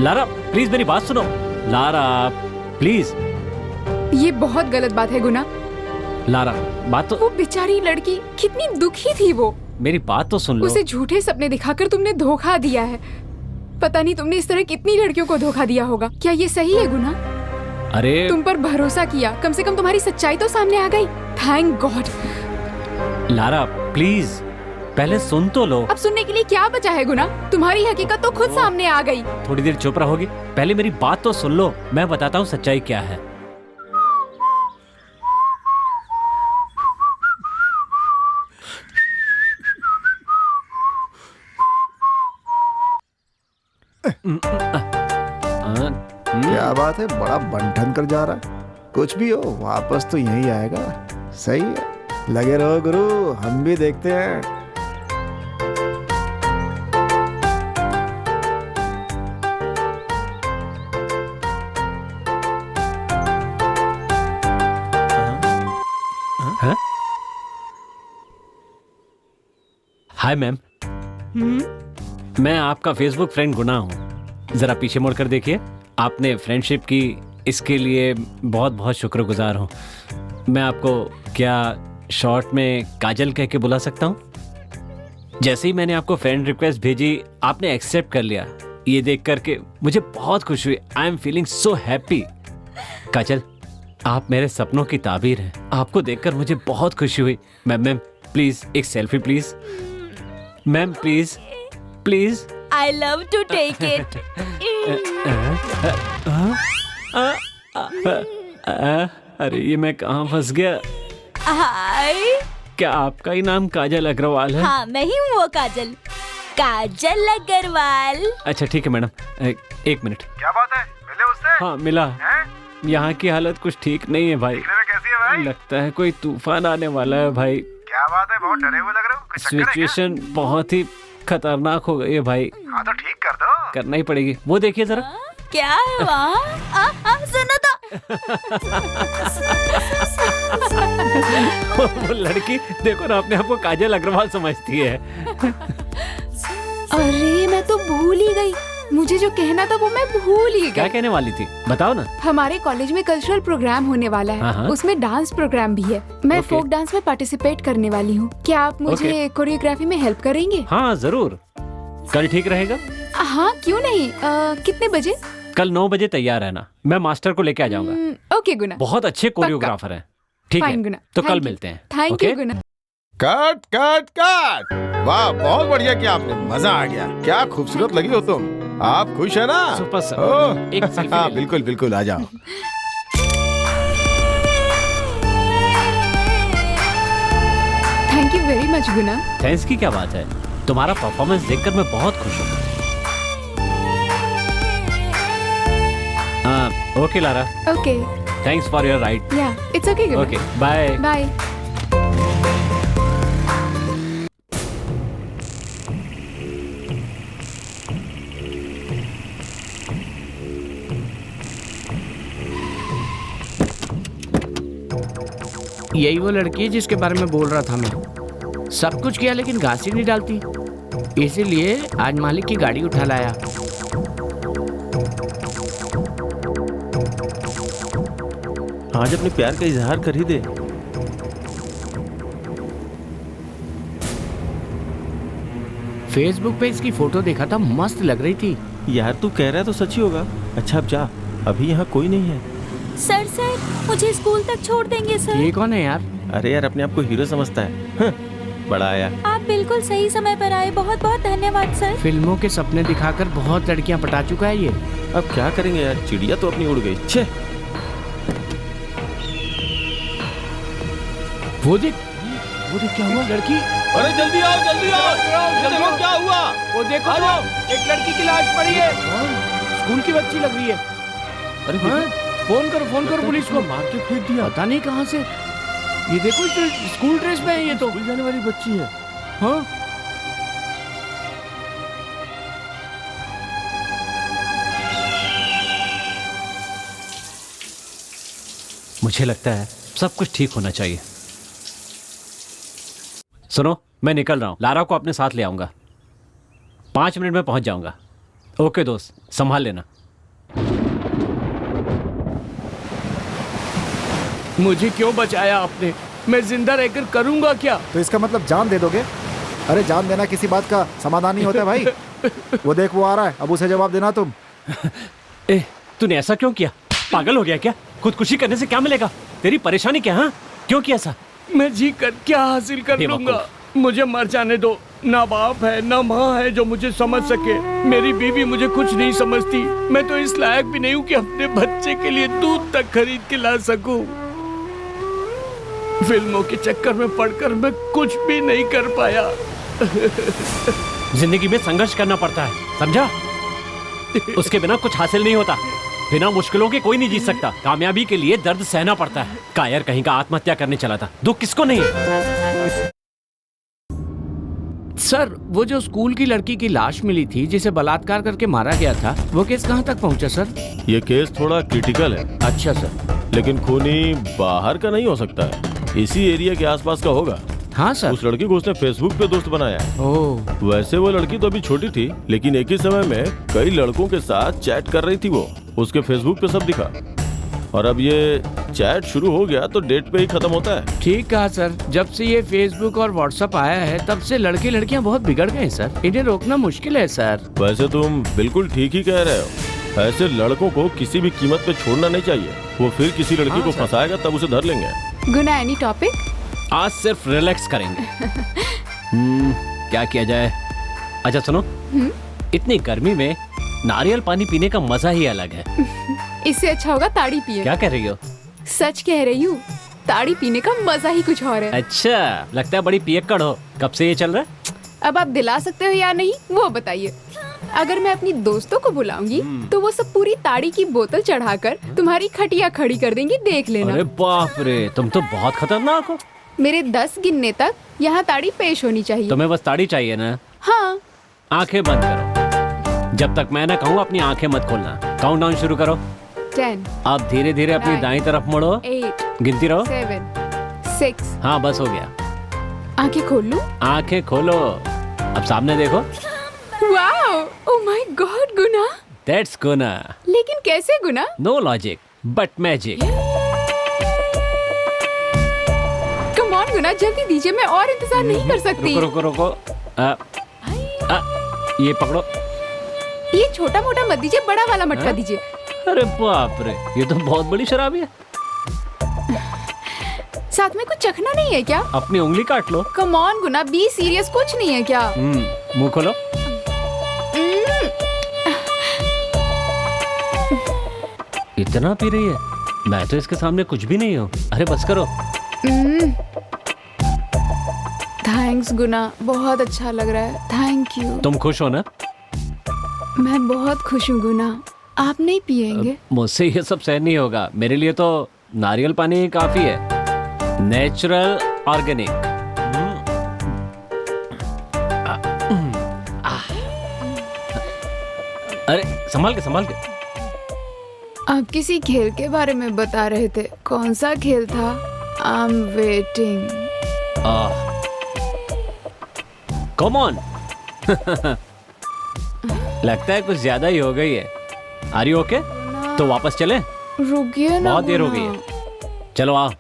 लारा प्लीज मेरी बात सुनो। Lara please.
ये बहुत गलत बात है गुना।
लारा बात तो,
वो बेचारी लड़की कितनी दुखी थी वो।
मेरी बात तो सुन लो।
उसे झूठे सपने दिखाकर तुमने धोखा दिया है। पता नहीं तुमने इस तरह कितनी लड़कियों को धोखा दिया होगा। क्या ये सही है गुना?
अरे
तुम पर भरोसा किया, कम से कम तुम्हारी सच्चाई तो सामने आ गई। Thank God.
लारा प्लीज पहले सुन तो लो।
अब सुनने के लिए क्या बचा है गुना? तुम्हारी हकीकत तो खुद सामने आ गई।
थोड़ी देर चुप रहोगी? पहले मेरी बात तो सुन लो, मैं बताता हूँ सच्चाई क्या है।
क्या बात है, बड़ा बंठन कर जा रहा है। कुछ भी हो, वापस तो यही आएगा। सही है, लगे रहो गुरु, हम भी देखते हैं।
Hi ma'am. मैं आपका फेसबुक फ्रेंड गुना हूँ। जरा पीछे मुड़ कर देखिए। आपने फ्रेंडशिप की, इसके लिए बहुत बहुत शुक्रगुजार हूँ। मैं आपको क्या शॉर्ट में काजल कह के बुला सकता हूँ? जैसे ही मैंने आपको फ्रेंड रिक्वेस्ट भेजी, आपने एक्सेप्ट कर लिया। ये देख करके मुझे बहुत खुशी हुई। I am feeling so happy. Kajal आप मेरे सपनों की ताबीर हैं। आपको देखकर मुझे बहुत खुशी हुई। मैम प्लीज एक selfie please. Ma'am please please.
I love to take it.
अरे ये मैं कहाँ फंस गया।
हाय।
क्या आपका ही नाम काजल अग्रवाल है?
हाँ मैं ही हूँ वो काजल, काजल अग्रवाल।
अच्छा ठीक है मैडम, एक मिनट।
क्या बात है, मिले उससे?
हाँ मिला। यहाँ की हालत कुछ ठीक नहीं है भाई।
कैसी है भाई?
लगता है कोई तूफान आने वाला है भाई।
क्या बात है, बहुत डरे हुए लग रहे हो। कुछ चक्कर है क्या?
सिचुएशन बहुत ही खतरनाक हो गई है भाई।
हाँ तो ठीक कर दो।
करना ही पड़ेगी। वो देखिए जरा।
क्या है वहाँ? सुनो तो।
वो लड़की देखो ना, अपने आप को काजल अग्रवाल समझती है।
अरे मैं तो भूल ही गई, मुझे जो कहना था वो मैं भूल ही
क्या
गई।
कहने वाली थी बताओ ना।
हमारे कॉलेज में कल्चरल प्रोग्राम होने वाला
हाँ,
है,
हाँ।
उसमें डांस प्रोग्राम भी है। मैं
ओके।
फोक डांस में पार्टिसिपेट करने वाली हूँ। क्या आप मुझे
ओके।
कोरियोग्राफी में हेल्प करेंगे?
हाँ जरूर, कल ठीक रहेगा।
हाँ क्यों नहीं। कितने बजे?
कल 9 बजे तैयार रहना, मैं मास्टर को लेके आ जाऊंगा।
ओके गुना।
बहुत अच्छे कोरियोग्राफर हैं। ठीक
Fine,
है
गुना।
तो
Thank
कल
you.
मिलते हैं।
Thank
okay?
You Guna.
Cut cut cut, वाह बहुत बढ़िया किया आपने, मजा आ गया। क्या खूबसूरत लगी हो तुम। आप खुश है ना?
Super sir.
ओह,
एक सेल्फी
हाँ
ले लो।
बिल्कुल बिल्कुल, आ जाओ।
Thank you very much Guna.
Thanks की क्या बात है, तुम्हारा परफॉर्मेंस देखकर मैं बहुत खुश हूँ। Okay Lara,
okay
thanks for your ride.
Yeah it's okay Guna.
Okay bye.
Bye.
यही वो लड़की है जिसके बारे में बोल रहा था मैं। सब कुछ किया लेकिन घास ही नहीं डालती, इसीलिए आज मालिक की गाड़ी उठा लाया।
आज अपने प्यार का इजहार कर ही दे।
फेसबुक पे इसकी फोटो देखा था, मस्त लग रही थी।
यार तू कह रहा है तो सच ही होगा। अच्छा अब जा, अभी यहाँ कोई नहीं है।
सर मुझे स्कूल तक छोड़ देंगे सर?
ये कौन है यार?
अरे यार अपने आप को हीरो समझता है। हाँ, बड़ा आया।
आप बिल्कुल सही समय पर आए, बहुत बहुत धन्यवाद सर।
फिल्मों के सपने दिखाकर बहुत लड़कियां पटा चुका है ये।
अब क्या करेंगे यार, चिड़िया तो अपनी उड़ गई। छे
वो देख क्या हुआ? लड़की।
अरे जल्दी आओ जल्दी आओ, देखो क्या हुआ।
वो देखो तो, एक लड़की की लाश पड़ी है। स्कूल की बच्ची लग रही है।
अरे
हाँ? फोन करो पुलिस को।
मार के फेंक दिया।
पता नहीं कहाँ से। ये देखो स्कूल ड्रेस में है ये तो।
स्कूल जाने वाली बच्ची है।
हाँ
मुझे लगता है सब कुछ ठीक होना चाहिए। सुनो मैं निकल रहा हूँ, लारा को अपने साथ ले आऊंगा। 5 मिनट में पहुंच जाऊंगा। ओके दोस्त, संभाल लेना।
मुझे क्यों बचाया आपने? मैं जिंदा रहकर करूंगा क्या?
तो इसका मतलब जान दे दोगे? अरे जान देना किसी बात का समाधान नहीं होता भाई। वो देख वो आ रहा है, अब उसे जवाब देना तुम।
ए, तूने ऐसा क्यों किया? पागल हो गया क्या? खुदकुशी करने से क्या मिलेगा? तेरी परेशानी क्या? हाँ क्यों किया ऐसा?
मैं जी कर क्या हासिल कर
बेवकूफ।
लूंगा? मुझे मर जाने दो। ना बाप है ना माँ है जो मुझे समझ सके। मेरी बीवी मुझे कुछ नहीं समझती। मैं तो इस लायक भी नहीं हूँ कि अपने बच्चे के लिए दूध तक खरीद के ला सकूं। फिल्मों के चक्कर में पड़कर मैं कुछ भी नहीं कर पाया।
जिंदगी में संघर्ष करना पड़ता है, समझा? उसके बिना कुछ हासिल नहीं होता। बिना मुश्किलों के कोई नहीं जीत सकता। कामयाबी के लिए दर्द सहना पड़ता है। कायर कहीं का आत्महत्या करने चला था, दुख किसको नहीं?
सर वो जो स्कूल की लड़की की लाश मिली थी जिसे बलात्कार करके मारा गया था, वो केस कहाँ तक पहुँचा सर?
ये केस थोड़ा क्रिटिकल है,
अच्छा सर।
लेकिन खूनी बाहर का नहीं हो सकता है, इसी एरिया के आसपास का होगा।
हाँ सर।
उस लड़की को उसने फेसबुक पे दोस्त बनाया है।
ओह
वैसे वो लड़की तो अभी छोटी थी, लेकिन एक ही समय में कई लड़कों के साथ चैट कर रही थी वो। उसके फेसबुक पे सब दिखा। और अब ये चैट शुरू हो गया तो डेट पे ही खत्म होता है।
ठीक कहा सर। जब से ये फेसबुक और व्हाट्सएप आया है तब से लड़के लड़कियां बहुत बिगड़ गए हैं सर। इन्हें रोकना मुश्किल है सर।
वैसे तुम बिल्कुल ठीक ही कह रहे हो। ऐसे लड़कों को किसी भी कीमत पे छोड़ना नहीं चाहिए। वो फिर किसी लड़की को फंसाएगा तब उसे धर लेंगे।
गुना, एनी टॉपिक?
आज सिर्फ रिलैक्स करेंगे। क्या किया जाए? अच्छा सुनो, इतनी गर्मी में नारियल पानी पीने का मजा ही अलग है।
इससे अच्छा होगा ताड़ी पिए।
क्या कह रही हो?
सच कह रही हूँ, ताड़ी पीने का मजा ही कुछ और है।
अच्छा, लगता है बड़ी पियक्कड़ हो। कब से ये चल रहा है?
अब आप दिला सकते हो या नहीं वो बताइए। अगर मैं अपनी दोस्तों को बुलाऊंगी तो वो सब पूरी ताड़ी की बोतल चढ़ाकर तुम्हारी खटिया खड़ी कर देंगी, देख लेना।
अरे बाप रे, तुम तो बहुत खतरनाक हो।
मेरे 10 गिनने तक यहाँ ताड़ी पेश होनी चाहिए।
तुम्हें बस ताड़ी चाहिए ना?
हाँ।
आंखें बंद करो। जब तक मैं ना कहूँ अपनी आंखें मत खोलना। काउंटडाउन शुरू करो।
10।
अब धीरे धीरे अपनी
9,
दाईं तरफ मुड़ो।
8,
गिनती रहो।
7, 6।
हाँ बस हो गया।
आंखें खोल लूं?
आंखें खोलो। अब सामने देखो।
Wow, oh my God Guna.
That's Guna.
लेकिन कैसे Guna?
No logic but magic.
Come on Guna, जल्दी दीजिए, मैं और इंतजार नहीं कर सकती।
रुको रुको रुको। ये पकड़ो।
ये छोटा मोटा मत दीजिए, बड़ा वाला मटका दीजिए।
अरे बाप रे, ये तो बहुत बड़ी शराबी है।
साथ में कुछ चखना नहीं है क्या?
अपनी उंगली काट लो।
Come on Guna, be serious, कुछ नहीं है क्या?
मुंह खोलो। इतना पी रही है? मैं तो इसके सामने कुछ भी नहीं हूँ। अरे बस करो।
थैंक्स गुना, बहुत अच्छा लग रहा है। Thank you.
तुम खुश हो ना?
मैं बहुत खुश हूँ गुना। आप नहीं पिएंगे?
मुझसे ये सब सहन नहीं होगा। मेरे लिए तो नारियल पानी ही काफी है। Natural, organic. अरे संभाल के संभाल के।
आप किसी खेल के बारे में बता रहे थे, कौन सा खेल था? I am waiting.
Come on. लगता है कुछ ज्यादा ही हो गई है। Are you okay? तो वापस चले?
रुकिए ना।
बहुत देर हो गई है। चलो आओ।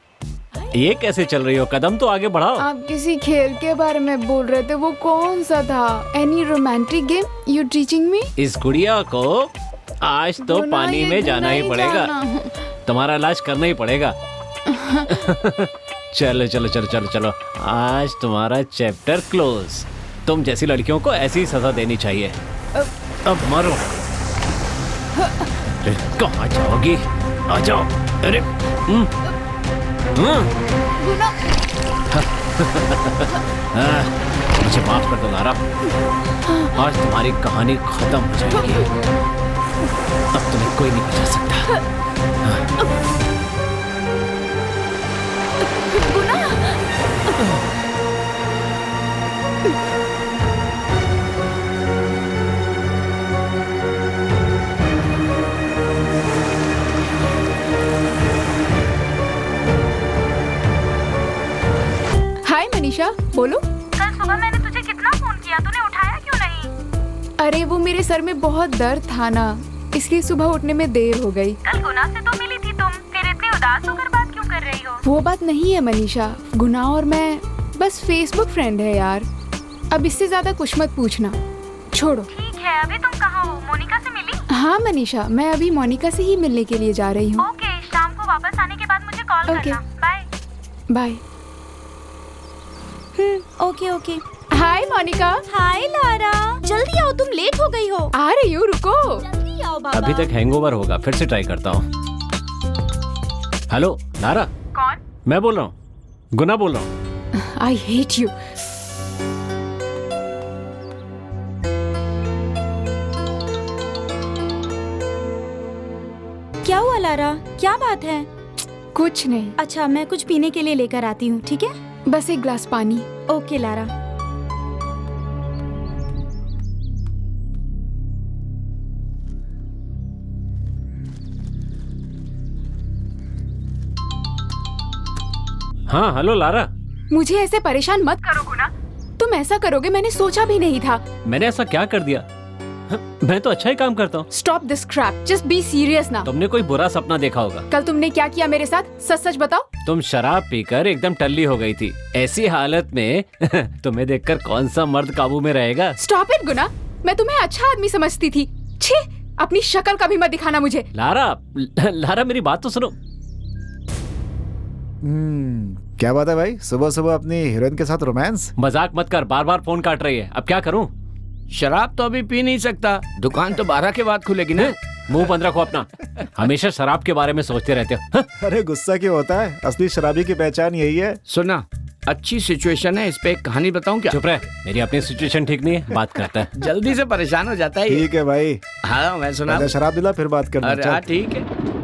ये कैसे चल रही हो? कदम तो आगे बढ़ाओ।
आप किसी खेल के बारे में बोल रहे थे, वो कौन सा था? Any romantic game you teaching me?
इस गुड़िया को आज तो पानी में जाना ही पड़ेगा। तुम्हारा इलाज करना ही पड़ेगा। चलो चलो चलो चलो चलो, आज तुम्हारा चैप्टर क्लोज। तुम जैसी लड़कियों को ऐसी सजा देनी चाहिए। अब मारो। अरे कहाँ जाओगी? आ जाओ। अरे मुझे माफ कर दो लारा। आज तुम्हारी कहानी खत्म हो जाएगी। अब तुम्हें कोई नहीं बचा सकता।
हाय मनीषा, बोलो।
कल सुबह मैंने तुझे कितना फोन किया, तूने उठाया क्यों नहीं?
अरे वो मेरे सर में बहुत दर्द था ना, इसलिए सुबह उठने में देर हो गई।
कल गुना से तो मिली थी तुम, फिर इतनी उदास होकर बात क्यों कर रही हो?
वो बात नहीं है मनीषा, गुना और मैं बस फेसबुक फ्रेंड है यार। अब इससे ज्यादा कुछ मत पूछना, छोड़ो।
ठीक है, अभी तुम कहाँ हो? मोनिका से मिली?
हाँ मनीषा, मैं अभी मोनिका से ही मिलने के लिए जा रही हूँ।
ओके, शाम को वापस आने के बाद मुझे कॉल
ओके।
करना। Bye.
Bye.
Okay okay.
Hi Monica.
Hi Lara, जल्दी आओ, तुम लेट हो गई हो।
आ रही हूँ, रुको।
जल्दी आओ बाबा।
अभी तक हैंगओवर होगा, फिर से ट्राई करता हूँ। Hello Lara.
कौन?
मैं बोल रहा हूँ, गुना बोल रहा हूँ।
I hate you.
क्या हुआ लारा, क्या बात है?
कुछ नहीं,
अच्छा, मैं कुछ पीने के लिए लेकर आती हूँ, ठीक है?
बस एक ग्लास पानी।
Okay Lara.
हाँ हेलो लारा।
मुझे ऐसे परेशान मत करो गुना, तुम ऐसा करोगे मैंने सोचा भी नहीं था।
मैंने ऐसा क्या कर दिया? मैं तो अच्छा ही काम करता हूँ।
Stop this crap, just be serious ना।
तुमने कोई बुरा सपना देखा होगा।
कल तुमने क्या किया मेरे साथ, सच सच बताओ।
तुम शराब पीकर एकदम टल्ली हो गई थी। ऐसी हालत में तुम्हें देखकर कौन सा मर्द काबू में रहेगा?
स्टॉप इट गुना, मैं तुम्हें अच्छा आदमी समझती थी। छी, अपनी शक्ल कभी मत दिखाना मुझे।
लारा मेरी बात तो सुनो।
क्या बात है भाई, सुबह सुबह अपनी हीरोइन के साथ रोमांस?
मजाक मत कर, बार बार फोन काट रही है, अब क्या करूं?
शराब तो अभी पी नहीं सकता, दुकान तो 12 के बाद खुलेगी ना।
मुंह बंद रखो अपना, हमेशा शराब के बारे में सोचते रहते हो। हाँ?
अरे गुस्सा क्यों होता है, असली शराबी की पहचान यही है।
सुना, अच्छी सिचुएशन है, इस पे एक कहानी बताऊं क्या?
चुप रह, मेरी अपनी सिचुएशन ठीक नहीं है, बात करता है।
जल्दी से परेशान हो जाता है ये।
ठीक है भाई,
हाँ मैं सुना।
पहले शराब दिला फिर बात करना।
अरे हाँ ठीक है।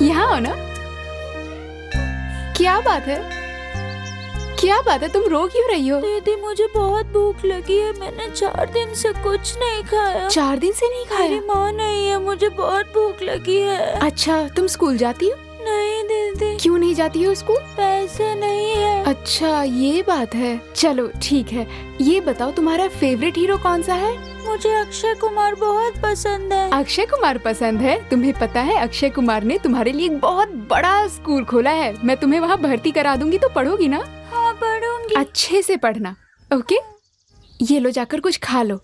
यहाँ हो ना? क्या बात है, क्या बात है, तुम रो क्यों रही हो?
दीदी मुझे बहुत भूख लगी है, मैंने 4 दिन से कुछ नहीं खाया।
4 दिन से नहीं
मेरी
खाया?
माँ नहीं है, मुझे बहुत भूख लगी है।
अच्छा, तुम स्कूल जाती हो?
नहीं दीदी।
क्यों नहीं जाती हो स्कूल?
पैसे नहीं है।
अच्छा ये बात है, चलो ठीक है। ये बताओ तुम्हारा फेवरेट हीरो कौन सा है?
मुझे अक्षय कुमार बहुत पसंद है।
अक्षय कुमार पसंद है? तुम्हें पता है अक्षय कुमार ने तुम्हारे लिए एक बहुत बड़ा स्कूल खोला है, मैं तुम्हें वहाँ भर्ती करा दूंगी, तो पढ़ोगी ना?
हाँ पढ़ूंगी।
अच्छे से पढ़ना, ओके? ये लो जाकर कुछ खा लो।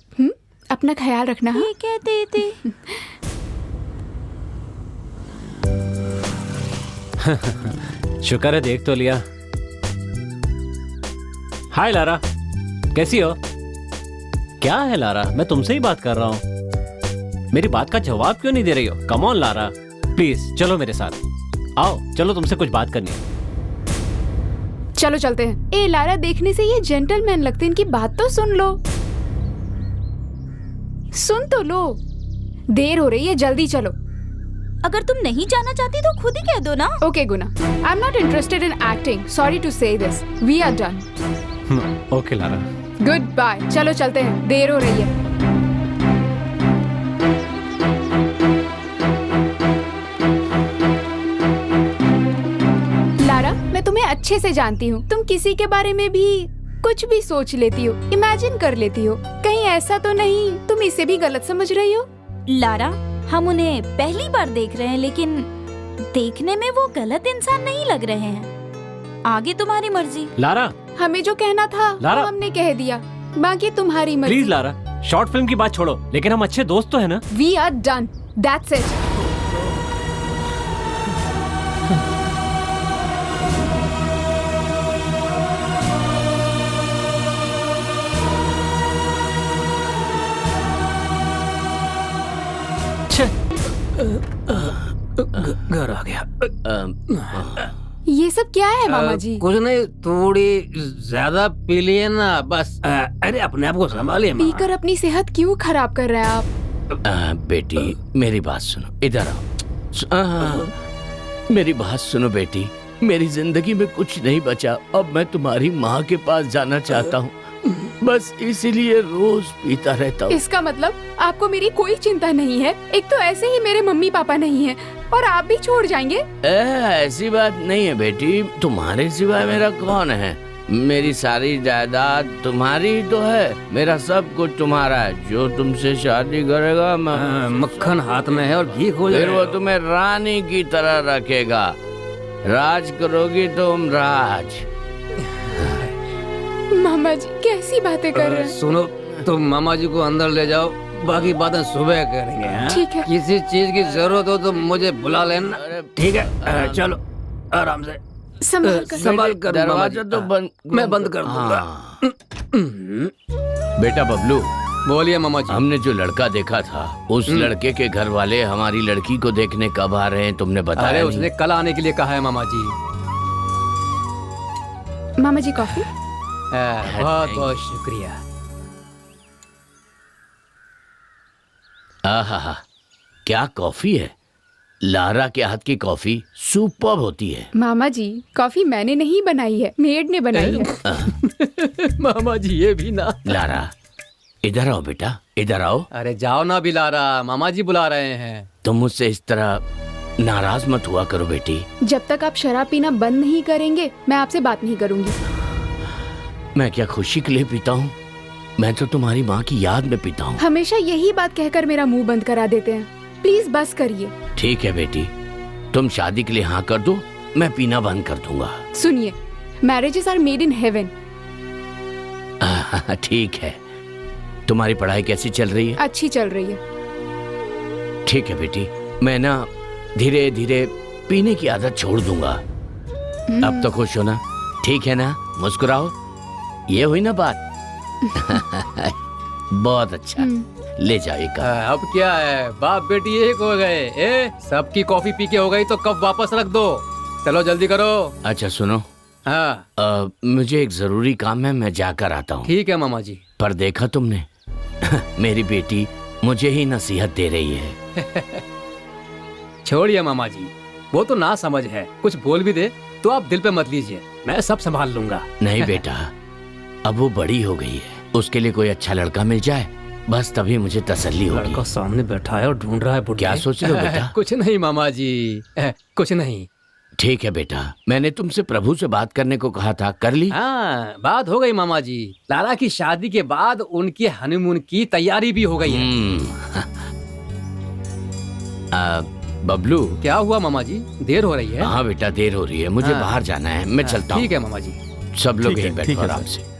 अपना ख्याल रखना। हाँ?
ठीक है दीदी।
शुक्र है देख तो लिया। हाय लारा, कैसी हो? क्या है लारा, मैं तुमसे ही बात कर रहा हूँ, मेरी बात का जवाब क्यों नहीं दे रही हो? कम ऑन लारा, प्लीज चलो मेरे साथ, आओ चलो, तुमसे कुछ बात करनी है।
चलो चलते हैं। ए लारा, देखने से ये जेंटलमैन लगते हैं, इनकी बात तो सुन लो, सुन तो लो। देर हो रही है, जल्दी चलो।
अगर तुम नहीं जाना चाहती तो खुद ही कह दो ना।
Okay Guna, I am not interested in acting, sorry to say this, we are done.
Okay Lara,
good bye, चलो चलते हैं, देर हो रही है। लारा, मैं तुम्हें अच्छे से जानती हूँ, तुम किसी के बारे में भी कुछ भी सोच लेती हो, इमेजिन कर लेती हो। कहीं ऐसा तो नहीं तुम इसे भी गलत समझ रही हो?
लारा, हम उन्हें पहली बार देख रहे हैं, लेकिन देखने में वो गलत इंसान नहीं लग रहे हैं। आगे तुम्हारी मर्जी।
लारा
हमें जो कहना था
लारा,
वो हमने कह दिया, बाकी तुम्हारी मर्जी।
प्लीज लारा, शॉर्ट फिल्म की बात छोड़ो, लेकिन हम अच्छे दोस्त तो है ना?
We are done, that's it.
घर आ गया।
ये सब क्या है मामा जी?
कुछ नहीं, थोड़ी ज्यादा पी लिए ना बस। अरे अपने आप को संभालिए माँ।
पीकर अपनी सेहत क्यों खराब कर रहे हैं आप?
बेटी मेरी बात सुनो, इधर आओ। मेरी बात सुनो बेटी, मेरी जिंदगी में कुछ नहीं बचा, अब मैं तुम्हारी माँ के पास जाना चाहता हूँ, बस इसीलिए रोज पीता रहता हूँ।
इसका मतलब आपको मेरी कोई चिंता नहीं है? एक तो ऐसे ही मेरे मम्मी पापा नहीं है, और आप भी छोड़ जाएंगे?
ऐसी बात नहीं है बेटी, तुम्हारे सिवाय मेरा कौन है? मेरी सारी जायदाद तुम्हारी तो है, मेरा सब कुछ तुम्हारा है। जो तुमसे शादी करेगा
मक्खन हाथ में है और घी खो
फिर
जाएगा।
वो तुम्हें रानी की तरह रखेगा, राज करोगी तुम, राज।
मामा जी कैसी बातें कर रहे हैं?
सुनो, तुम मामा जी को अंदर ले जाओ, बाकी बातें सुबह करेंगे। हाँ?
ठीक है।
किसी चीज की जरूरत हो तो मुझे बुला लेना, ठीक है? चलो आराम से
संभाल कर।
संभाल कर।
दरवाजा तो बंद,
मैं बंद कर दूंगा।
बेटा बबलू,
बोलिए मामा जी।
हमने जो लड़का देखा था, उस लड़के के घर वाले हमारी लड़की को देखने कब आ रहे हैं तुमने बताया
अरे
नहीं?
उसने कल आने के लिए कहा है मामा जी।
मामा जी कॉफी?
बहुत बहुत शुक्रिया।
आहा, क्या कॉफी है! लारा के हाथ की कॉफी सुपर्ब होती है।
मामा जी कॉफी मैंने नहीं बनाई है, मेड ने बनाई है।
मामा जी ये भी ना।
लारा इधर आओ बेटा, इधर आओ।
अरे जाओ ना बिलारा, मामा जी बुला रहे हैं।
तुम मुझसे इस तरह नाराज मत हुआ करो बेटी।
जब तक आप शराब पीना बंद नहीं करेंगे मैं आपसे बात नहीं करूंगी।
मैं क्या खुशी के लिए पीता हूँ? मैं तो तुम्हारी माँ की याद में पीता हूँ।
हमेशा यही बात कहकर मेरा मुंह बंद करा देते हैं, प्लीज बस करिए।
ठीक है बेटी, तुम शादी के लिए हाँ कर दो, मैं पीना बंद कर दूंगा।
सुनिए, marriages are made in heaven.
ठीक है, तुम्हारी पढ़ाई कैसी चल रही है?
अच्छी चल रही है।
ठीक है बेटी, मैं ना धीरे धीरे पीने की आदत छोड़ दूंगा। अब तो खुश हो ना? ठीक है ना? मुस्कुराओ। ये हुई ना बात? बहुत अच्छा, ले जाओ एक कप।
अब क्या है, बाप बेटी एक हो गए। सबकी कॉफी पी के हो गई तो कप वापस रख दो। चलो जल्दी करो।
अच्छा सुनो,
हाँ
मुझे एक जरूरी काम है, मैं जाकर आता हूँ।
ठीक है मामा जी।
पर देखा तुमने, मेरी बेटी मुझे ही नसीहत दे रही है।
छोड़िए मामा जी, वो तो ना समझ है, कुछ बोल भी दे तो आप दिल पे मत लीजिए, मैं सब संभाल लूंगा।
नहीं बेटा, अब वो बड़ी हो गई है, उसके लिए कोई अच्छा लड़का मिल जाए, बस तभी मुझे तसल्ली होगी।
लड़का सामने बैठा है और ढूंढ रहा है।
क्या सोच रहे हो बेटा?
कुछ नहीं मामा जी, कुछ नहीं।
ठीक है बेटा, मैंने तुमसे प्रभु से बात करने को कहा था, कर ली?
हाँ, बात हो गई मामा जी। लारा की शादी के बाद उनके हनीमून की तैयारी भी हो गई है।
बबलू,
क्या हुआ मामा जी, देर हो रही है?
हाँ बेटा, देर हो रही है, मुझे बाहर जाना है, मैं चलता हूँ।
ठीक है मामा जी।
सब लोग यहीं बैठो आराम से।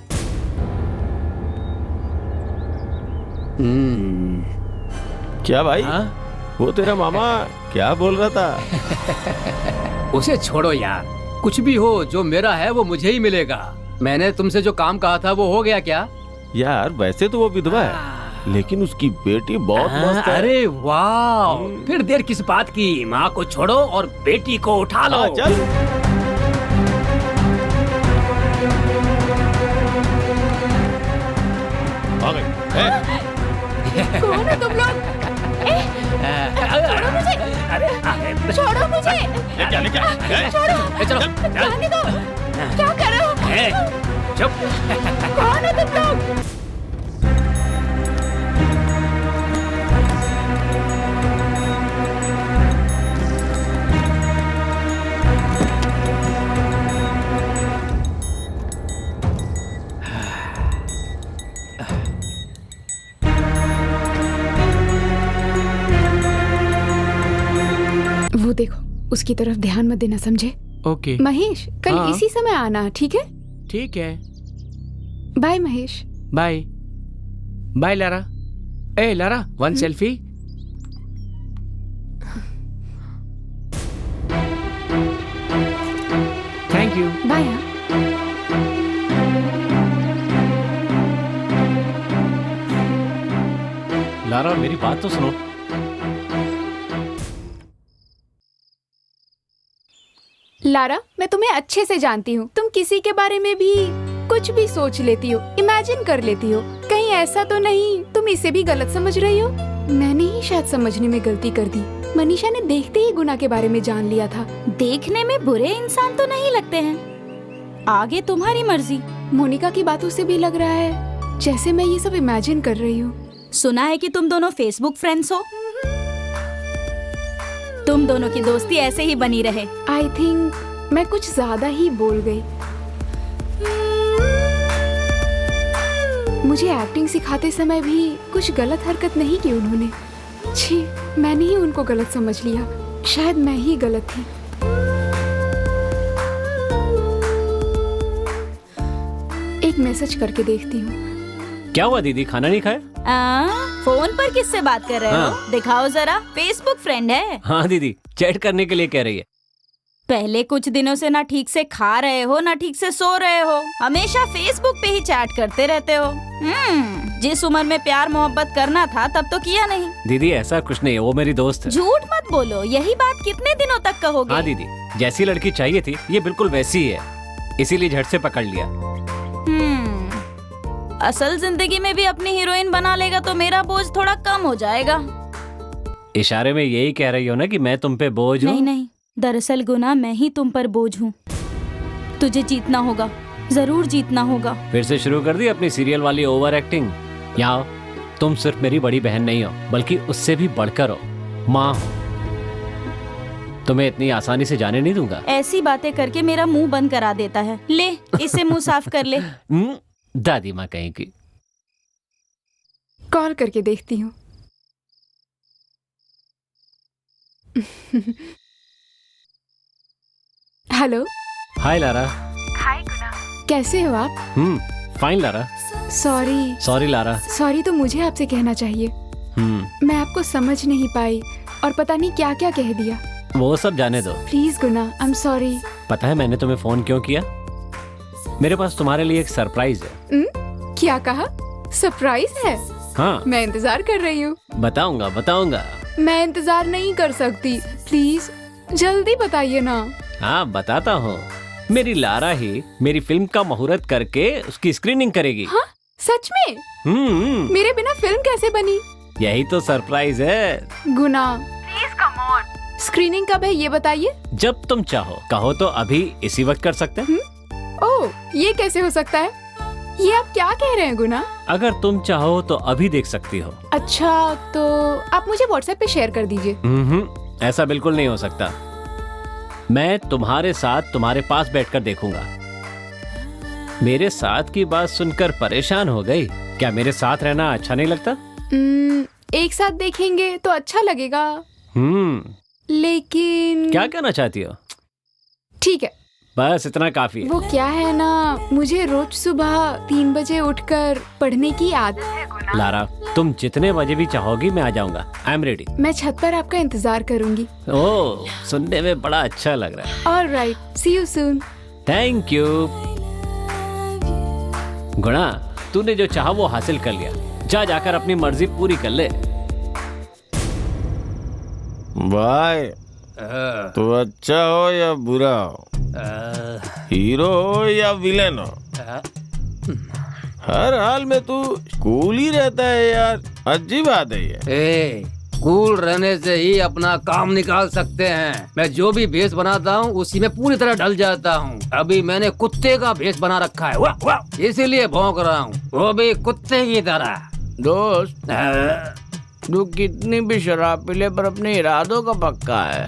क्या भाई? वो तेरा मामा क्या बोल रहा था?
उसे छोड़ो यार, कुछ भी हो, जो मेरा है वो मुझे ही मिलेगा। मैंने तुमसे जो काम कहा था वो हो गया क्या?
यार वैसे तो वो विधवा है, लेकिन उसकी बेटी बहुत मस्त है।
अरे वाह, फिर देर किस बात की, माँ को छोड़ो और बेटी को उठा लो।
चल।
कौन हो तुम लोग? छोड़ो मुझे! छोड़ो मुझे! छोड़ो!
चलो
जाने दो! क्या कर रहे हो?
चुप।
कौन हो तुम लोग?
वो देखो, उसकी तरफ ध्यान मत देना, समझे?
ओके
महेश, कल
हाँ।
इसी समय आना, ठीक है?
ठीक है,
bye Mahesh.
Bye bye Lara. ए Lara, one selfie. Thank you.
Bye.
Lara मेरी बात तो सुनो।
लारा, मैं तुम्हें अच्छे से जानती हूँ, तुम किसी के बारे में भी कुछ भी सोच लेती हो, इमेजिन कर लेती हो। कहीं ऐसा तो नहीं तुम इसे भी गलत समझ रही हो? मैंने ही शायद समझने में गलती कर दी। मनीषा ने देखते ही गुना के बारे में जान लिया था।
देखने में बुरे इंसान तो नहीं लगते हैं, आगे तुम्हारी मर्जी।
मोनिका की बातों से भी लग रहा है जैसे मैं ये सब इमेजिन कर रही हूँ।
सुना है कि तुम दोनों फेसबुक फ्रेंड्स हो। तुम दोनों की दोस्ती ऐसे ही बनी रहे।
आई थिंक मैं कुछ ज्यादा ही बोल गई। मुझे एक्टिंग सिखाते समय भी कुछ गलत हरकत नहीं की उन्होंने। छी, मैंने ही उनको गलत समझ लिया। शायद मैं ही गलत थी। एक मैसेज करके देखती हूँ।
क्या हुआ दीदी, खाना नहीं खाया?
फोन पर किससे बात कर रहे हो?
हाँ।
दिखाओ जरा, फेसबुक फ्रेंड है।
हाँ दीदी, चैट करने के लिए कह रही है।
पहले कुछ दिनों से ना ठीक से खा रहे हो ना ठीक से सो रहे हो, हमेशा फेसबुक पे ही चैट करते रहते हो। जिस उम्र में प्यार मोहब्बत करना था तब तो किया नहीं।
दीदी ऐसा कुछ नहीं है, वो मेरी दोस्त है।
झूठ मत बोलो, यही बात कितने दिनों तक कहोगे?
हाँ दीदी, जैसी लड़की चाहिए थी ये बिल्कुल वैसी ही है, इसीलिए झट से पकड़ लिया।
असल जिंदगी में भी अपनी हीरोइन बना लेगा तो मेरा बोझ थोड़ा कम हो जाएगा।
इशारे में यही कह रही हो ना कि मैं तुम पे बोझ हूँ?
नहीं नहीं, दरअसल गुना मैं ही तुम पर बोझ हूँ। तुझे जीतना होगा, जरूर जीतना होगा।
फिर से शुरू कर दी अपनी सीरियल वाली ओवर एक्टिंग। यहाँ तुम सिर्फ मेरी बड़ी बहन नहीं हो, बल्कि उससे भी बढ़कर हो, माँ हो। तुम्हें इतनी आसानी से जाने नहीं दूंगा।
ऐसी बातें करके मेरा मुंह बंद करा देता है। ले इसे मुंह साफ कर ले।
दादी माँ कहीं की।
कॉल करके देखती हूँ। हेलो।
हाय लारा।
हाय गुना। कैसे हो आप?
Fine Lara.
Sorry.
Sorry Lara.
Sorry तो मुझे आपसे कहना चाहिए। मैं आपको समझ नहीं पाई और पता नहीं क्या क्या कह दिया।
वो सब जाने दो।
Please Guna, I am sorry.
पता है मैंने तुम्हें फोन क्यों किया? मेरे पास तुम्हारे लिए एक सरप्राइज है।
क्या कहा? सरप्राइज है?
हाँ।
मैं इंतजार कर रही हूँ।
बताऊंगा बताऊंगा।
मैं इंतजार नहीं कर सकती, प्लीज जल्दी बताइए ना।
हाँ बताता हूँ। मेरी लारा ही मेरी फिल्म का मुहूर्त करके उसकी स्क्रीनिंग करेगी।
हाँ? सच में? मेरे बिना फिल्म कैसे बनी?
यही तो सरप्राइज है।
गुना प्लीज कम ऑन। स्क्रीनिंग कब है ये बताइए।
जब तुम चाहो। कहो तो अभी इसी वक्त कर सकते हैं।
ओह, ये कैसे हो सकता है? ये आप क्या कह रहे हैं गुना?
अगर तुम चाहो तो अभी देख सकती हो।
अच्छा, तो आप मुझे व्हाट्सएप पे शेयर कर दीजिए।
ऐसा बिल्कुल नहीं हो सकता। मैं तुम्हारे साथ तुम्हारे पास बैठकर देखूंगा। मेरे साथ की बात सुनकर परेशान हो गई? क्या मेरे साथ रहना अच्छा नहीं लगता?
एक साथ देखेंगे तो अच्छा लगेगा। लेकिन
क्या कहना चाहती हो?
ठीक है,
बस इतना काफी है।
वो क्या है ना, मुझे रोज सुबह 3 बजे उठकर पढ़ने की आदत है गुना।
लारा, तुम जितने बजे भी चाहोगी मैं आ जाऊंगा। I am ready.
मैं छत पर आपका इंतजार करूंगी।
ओह, सुनने में बड़ा अच्छा लग रहा है।
Alright, see you soon.
Thank you. Guna, तूने जो चाहा वो हासिल कर लिया। जा जाकर अपनी मर्जी पूरी कर ले।
भाई, तू अच्छा हो या बुरा हो, हीरो हो या विलेन हो, हर हाल में तू कूल ही रहता है यार। अजीब बात है ये।
कूल रहने से ही अपना काम निकाल सकते हैं। मैं जो भी भेष बनाता हूँ उसी में पूरी तरह ढल जाता हूँ। अभी मैंने कुत्ते का भेष बना रखा है, वाह वाह, इसीलिए भौंक रहा हूँ, वो भी कुत्ते की तरह।
दोस्त, तू कितनी भी शराब पी ले पर अपने इरादों का पक्का है।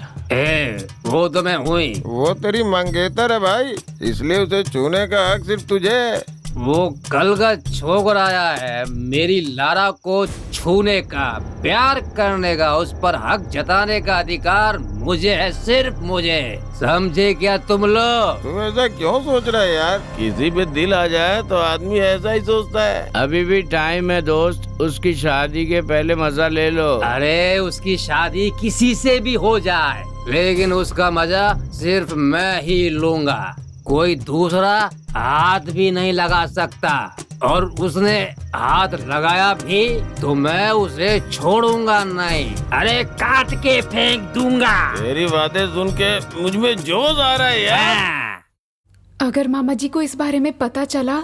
वो तो मैं हूँ ही।
वो तेरी मंगेतर है भाई, इसलिए उसे छूने का हक सिर्फ तुझे।
वो कल का छोकर आया है मेरी लारा को छूने का, प्यार करने का, उस पर हक जताने का अधिकार मुझे है, सिर्फ मुझे। समझे क्या तुम लोग?
तुम ऐसा क्यों सोच रहे यार? किसी पे दिल आ जाए तो आदमी ऐसा ही सोचता है।
अभी भी टाइम है दोस्त, उसकी शादी के पहले मजा ले लो।
अरे उसकी शादी किसी से भी हो जाए, लेकिन उसका मजा सिर्फ मैं ही लूंगा, कोई दूसरा हाथ भी नहीं लगा सकता। और उसने हाथ लगाया भी तो मैं उसे छोड़ूंगा नहीं, अरे काट के फेंक दूंगा।
तेरी बातें सुन के मुझ में जोश आ रहा है यार।
अगर मामा जी को इस बारे में पता चला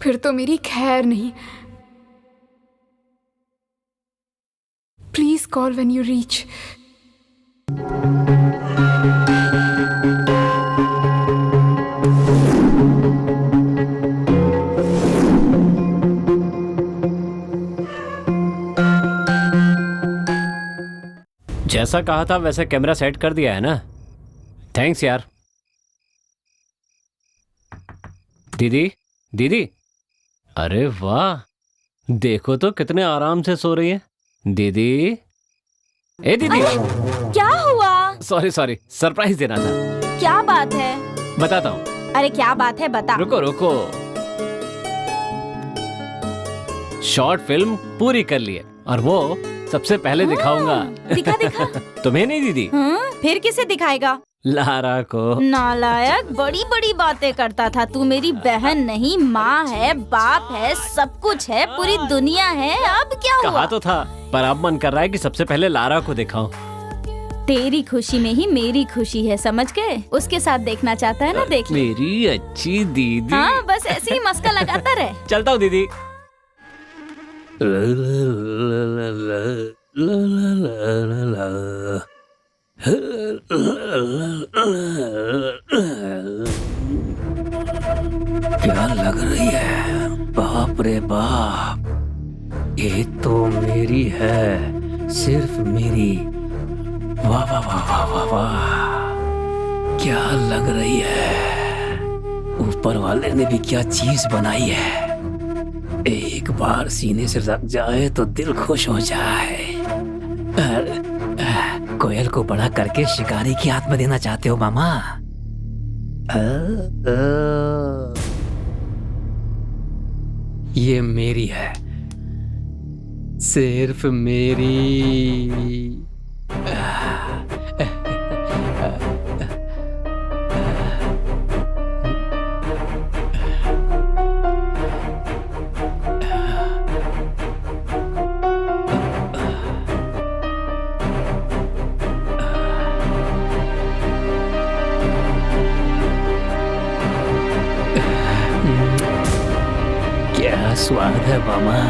फिर तो मेरी खैर नहीं। Please call when you reach.
जैसा कहा था वैसे कैमरा सेट कर दिया है ना? थैंक्स यार। दीदी, दीदी, अरे वाह, देखो तो कितने आराम से सो रही है दीदी। ए दीदी,
क्या हुआ?
सॉरी सॉरी, सरप्राइज देना था।
क्या बात है?
बताता हूँ।
अरे क्या बात है, बता।
रुको रुको, शॉर्ट फिल्म पूरी कर ली है और वो सबसे पहले दिखाऊंगा।
दिखा दिखा।
तुम्हें नहीं दीदी,
फिर किसे दिखाएगा?
लारा को।
नालायक, बड़ी बड़ी बातें करता था तू। मेरी बहन नहीं, माँ है, बाप है, सब कुछ है, पूरी दुनिया है। अब क्या हुआ?
कहा तो था, पर अब मन कर रहा है कि सबसे पहले लारा को दिखाऊं।
तेरी खुशी में ही मेरी खुशी है, समझ गए? उसके साथ देखना चाहता है ना, देख ले।
मेरी अच्छी दीदी।
हाँ, बस ऐसे ही मस्का लगाता रहे।
चलता हूँ दीदी।
क्या लग रही है? बाप रे बाप, ये तो मेरी है, सिर्फ मेरी। वाह वाह वाह वाह वाह वाह, क्या लग रही है? ऊपर वाले ने भी क्या चीज बनाई है। एक बार सीने से रख जाए तो दिल खुश हो जाए। कोयल को बड़ा करके शिकारी की आत्मा देना चाहते हो मामा?
ये मेरी है, सिर्फ मेरी।
क्या स्वाद है मामा।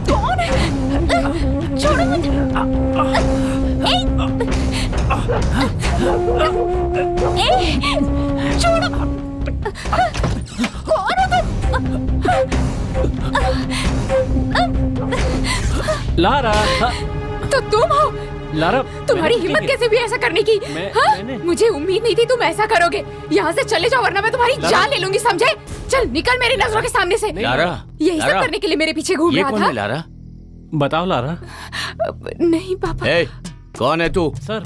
कौन है? छोड़ो मुझे। छोड़ो। कौन हो तुम?
लारा।
तो तुम हो?
लारा,
तुम्हारी
मैंने
हिम्मत
की-
कैसे हुई ऐसा करने की? हाँ?
मैंने-
मुझे उम्मीद नहीं थी तुम ऐसा करोगे। यहाँ से चले जाओ वरना मैं तुम्हारी जान ले लूंगी, समझे? चल निकल मेरी नजरों के सामने से।
लारा,
यही सब
लारा,
करने के लिए मेरे पीछे घूम
ये
रहा
कौन
था?
है लारा?
बताओ लारा।
नहीं पापा।
ए, कौन है तू?
सर,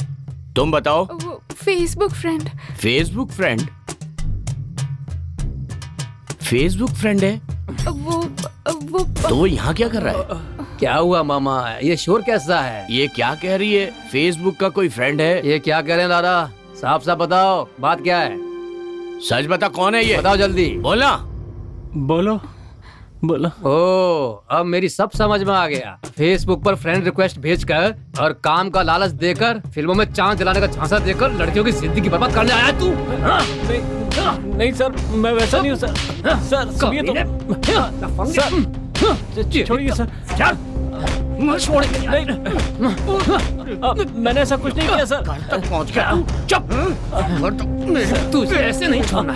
तुम बताओ।
वो Facebook friend.
Facebook friend? Facebook friend है
वो
तो वो यहाँ क्या कर रहा है?
क्या हुआ मामा? ये शोर कैसा है?
ये क्या कह रही है? फेसबुक का कोई फ्रेंड है?
ये क्या कह रहे हैं लारा? साफ साफ बताओ, बात क्या है?
सच बता, कौन है ये?
बताओ जल्दी।
बोलना।
बोलो बोलो।
ओ, अब मेरी सब समझ में आ गया। फेसबुक पर फ्रेंड रिक्वेस्ट भेजकर और काम का लालच देकर, फिल्मों में चांद दिलाने का झांसा देकर लड़कियों की जिंदगी बर्बाद करने आया है तू?
नहीं सर, मैं वैसा नहीं हूँ सर। सर सुनिए तो। सर छोड़िए सर। छोड़ नहीं, मैंने ऐसा कुछ नहीं किया सर।
तक पहुँच गया। चुप।
तू ऐसे नहीं छोड़ना।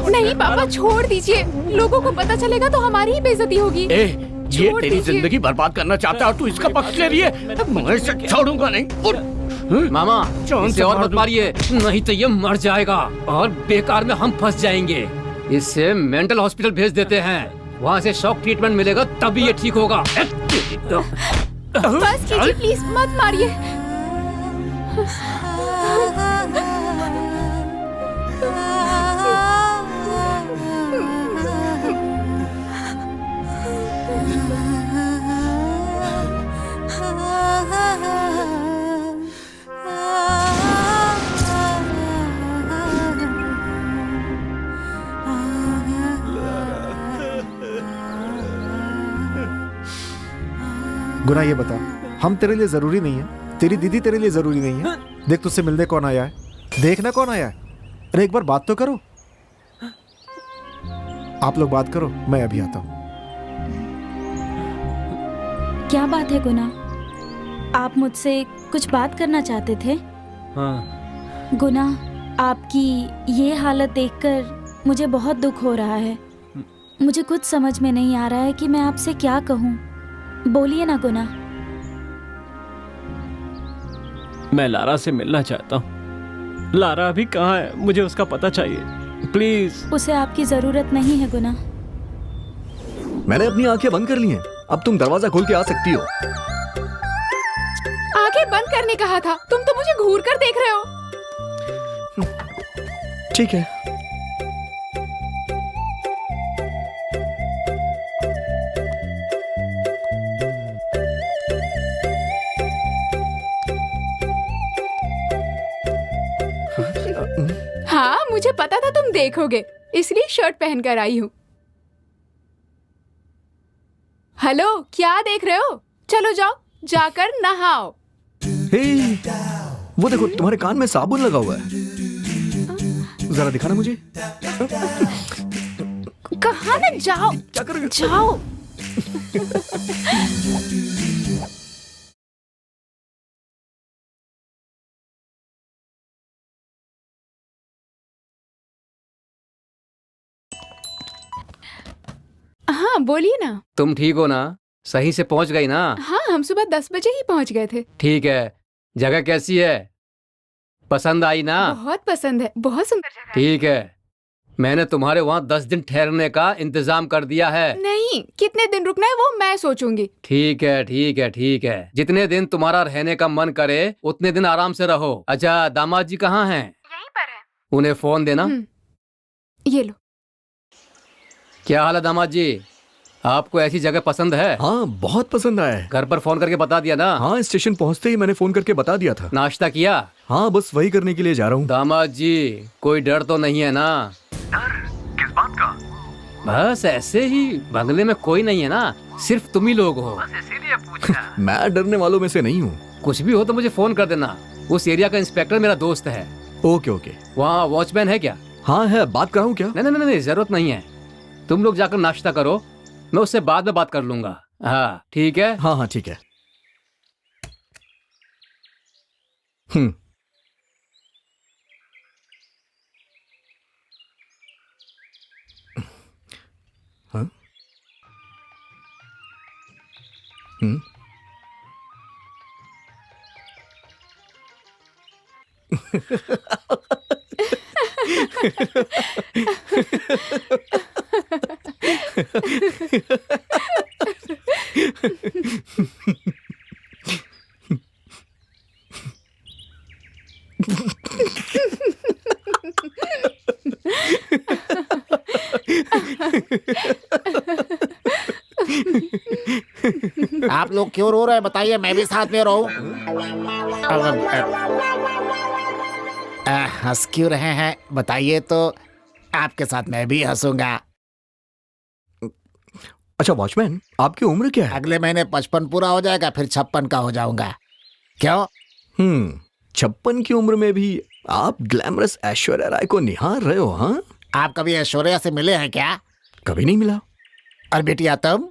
नहीं पापा, छोड़ दीजिए। लोगों को पता चलेगा तो हमारी ही बेइज्जती होगी।
ए, ये
छोड़
तेरी
दीजिए।
जिंदगी बर्बाद करना चाहता है और तू इसका पक्ष ले रही है? मैं इसे छोड़ूंगा नहीं।
मामा,
जान
इसे
से
और
मार
मत
दूं।
मारिए, नहीं तो ये मर जाएगा और बेकार में हम फंस जाएंगे। इसे मेंटल हॉस्पिटल भेज देते हैं, वहाँ से शॉक ट्रीटमेंट मिलेगा तभी ये ठीक होगा।
बस कीजिए प्लीज, मत मारिए।
गुना ये बता, हम तेरे लिए जरूरी नहीं है? तेरी दीदी तेरे लिए जरूरी नहीं है? देख तुझसे मिलने कौन आया है, देखना कौन आया है। अरे एक बार बात तो करो। आप लोग बात करो, मैं अभी आता हूँ।
क्या बात है गुना? आप मुझसे कुछ बात करना चाहते थे?
हाँ।
गुना, आपकी ये हालत देखकर मुझे बहुत दुख हो रहा है। मुझे कुछ समझ में नहीं आ रहा है कि मैं आपसे क्या कहूँ। बोलिए ना गुना।
मैं लारा से मिलना चाहता हूँ। लारा अभी कहाँ है? मुझे उसका पता चाहिए, प्लीज।
उसे आपकी जरूरत नहीं है गुना।
मैंने अपनी आंखें बंद कर ली हैं, अब तुम दरवाजा खोल के आ सकती हो।
आंखें बंद करने कहा था, तुम तो मुझे घूर कर देख रहे हो।
ठीक है।
हाँ, मुझे पता था तुम देखोगे, इसलिए शर्ट पहन कर आई हूँ। हेलो, क्या देख रहे हो? चलो जाओ, जाकर नहाओ।
हे, वो देखो तुम्हारे कान में साबुन लगा हुआ है, जरा दिखाना मुझे।
कहाँ न जाओ,
क्या करोगे?
जाओ। हाँ बोलिए ना।
तुम ठीक हो ना? सही से पहुंच गई ना?
हाँ हम सुबह 10 बजे ही पहुंच गए थे।
ठीक है। जगह कैसी है? पसंद आई ना?
बहुत पसंद है, बहुत सुंदर जगह है।
ठीक है, मैंने तुम्हारे वहाँ 10 दिन ठहरने का इंतजाम कर दिया है।
नहीं, कितने दिन रुकना है वो मैं सोचूंगी।
ठीक है ठीक है ठीक है, जितने दिन तुम्हारा रहने का मन करे उतने दिन आराम से रहो। अच्छा, दामाद जी कहाँ हैं?
यहीं पर है।
उन्हें फोन देना।
ये लो।
क्या हाल है दामाद जी? आपको ऐसी जगह पसंद है?
हाँ बहुत पसंद आया है।
घर पर फोन करके बता दिया ना?
हाँ स्टेशन पहुँचते ही मैंने फोन करके बता दिया था।
नाश्ता किया?
हाँ बस वही करने के लिए जा रहा हूँ।
दामाद जी कोई डर तो नहीं है ना?
डर किस बात का?
बस ऐसे ही, बंगले में कोई नहीं है ना, सिर्फ तुम ही लोग हो।
बस इसीलिए पूछा। मैं डरने वालों में से नहीं हूँ।
कुछ भी हो तो मुझे फोन कर देना। उस एरिया का इंस्पेक्टर मेरा दोस्त है।
Okay okay.
वहाँ वॉचमैन है क्या?
हाँ है, बात कराऊँ क्या?
नहीं नहीं नहीं, जरूरत नहीं है। तुम लोग जाकर नाश्ता करो, मैं उससे बाद में बात कर लूंगा। हाँ ठीक है।
हाँ हाँ ठीक है। हाँ?
आप लोग क्यों रो रहे हैं बताइए, मैं भी साथ में रहूं। हंस क्यों रहे हैं बताइए तो, आपके साथ मैं भी हंसूंगा।
अच्छा वॉचमैन, आपकी उम्र क्या है?
अगले महीने 55 पूरा हो जाएगा, फिर 56 का हो जाऊंगा। क्यों?
56 की उम्र में भी आप ग्लैमरस ऐश्वर्या राय को निहार रहे हो? हाँ,
आप कभी ऐश्वर्या से मिले हैं क्या?
कभी नहीं मिला।
और बेटिया तुम?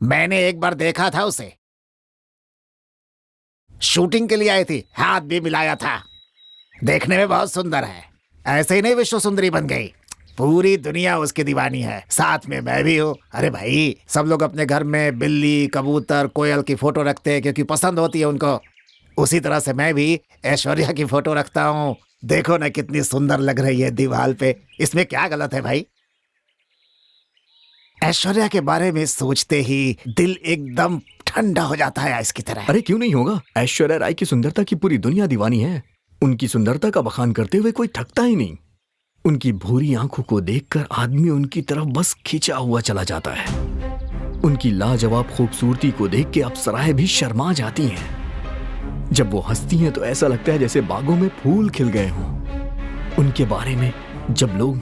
मैंने एक बार देखा था उसे, शूटिंग के लिए आई थी, हाथ भी मिलाया था। देखने में बहुत सुंदर है, ऐसे ही नहीं विश्व सुंदरी बन गई, पूरी दुनिया उसकी दीवानी है, साथ में मैं भी हूँ। अरे भाई, सब लोग अपने घर में बिल्ली, कबूतर, कोयल की फोटो रखते हैं क्योंकि पसंद होती है उनको। उसी तरह से मैं भी ऐश्वर्या की फोटो रखता हूँ। देखो ना कितनी सुंदर लग रही है दीवार पे, इसमें क्या गलत है भाई? ऐश्वर्या के बारे में सोचते ही दिल एकदम ठंडा हो जाता है इसकी तरह।
अरे क्यों नहीं होगा, ऐश्वर्या राय की सुंदरता की पूरी दुनिया दीवानी है। उनकी सुंदरता का बखान करते हुए कोई थकता ही नहीं। उनकी भूरी आंखों को देखकर आदमी उनकी तरफ बस खिंचा हुआ चला जाता है। उनकी लाजवाब खूबसूरती को देख के अप्सराएं भी शर्मा जाती हैं। जब वो हंसती हैं तो ऐसा लगता है जैसे बागों में फूल खिल गए हों। उनके बारे में जब लोग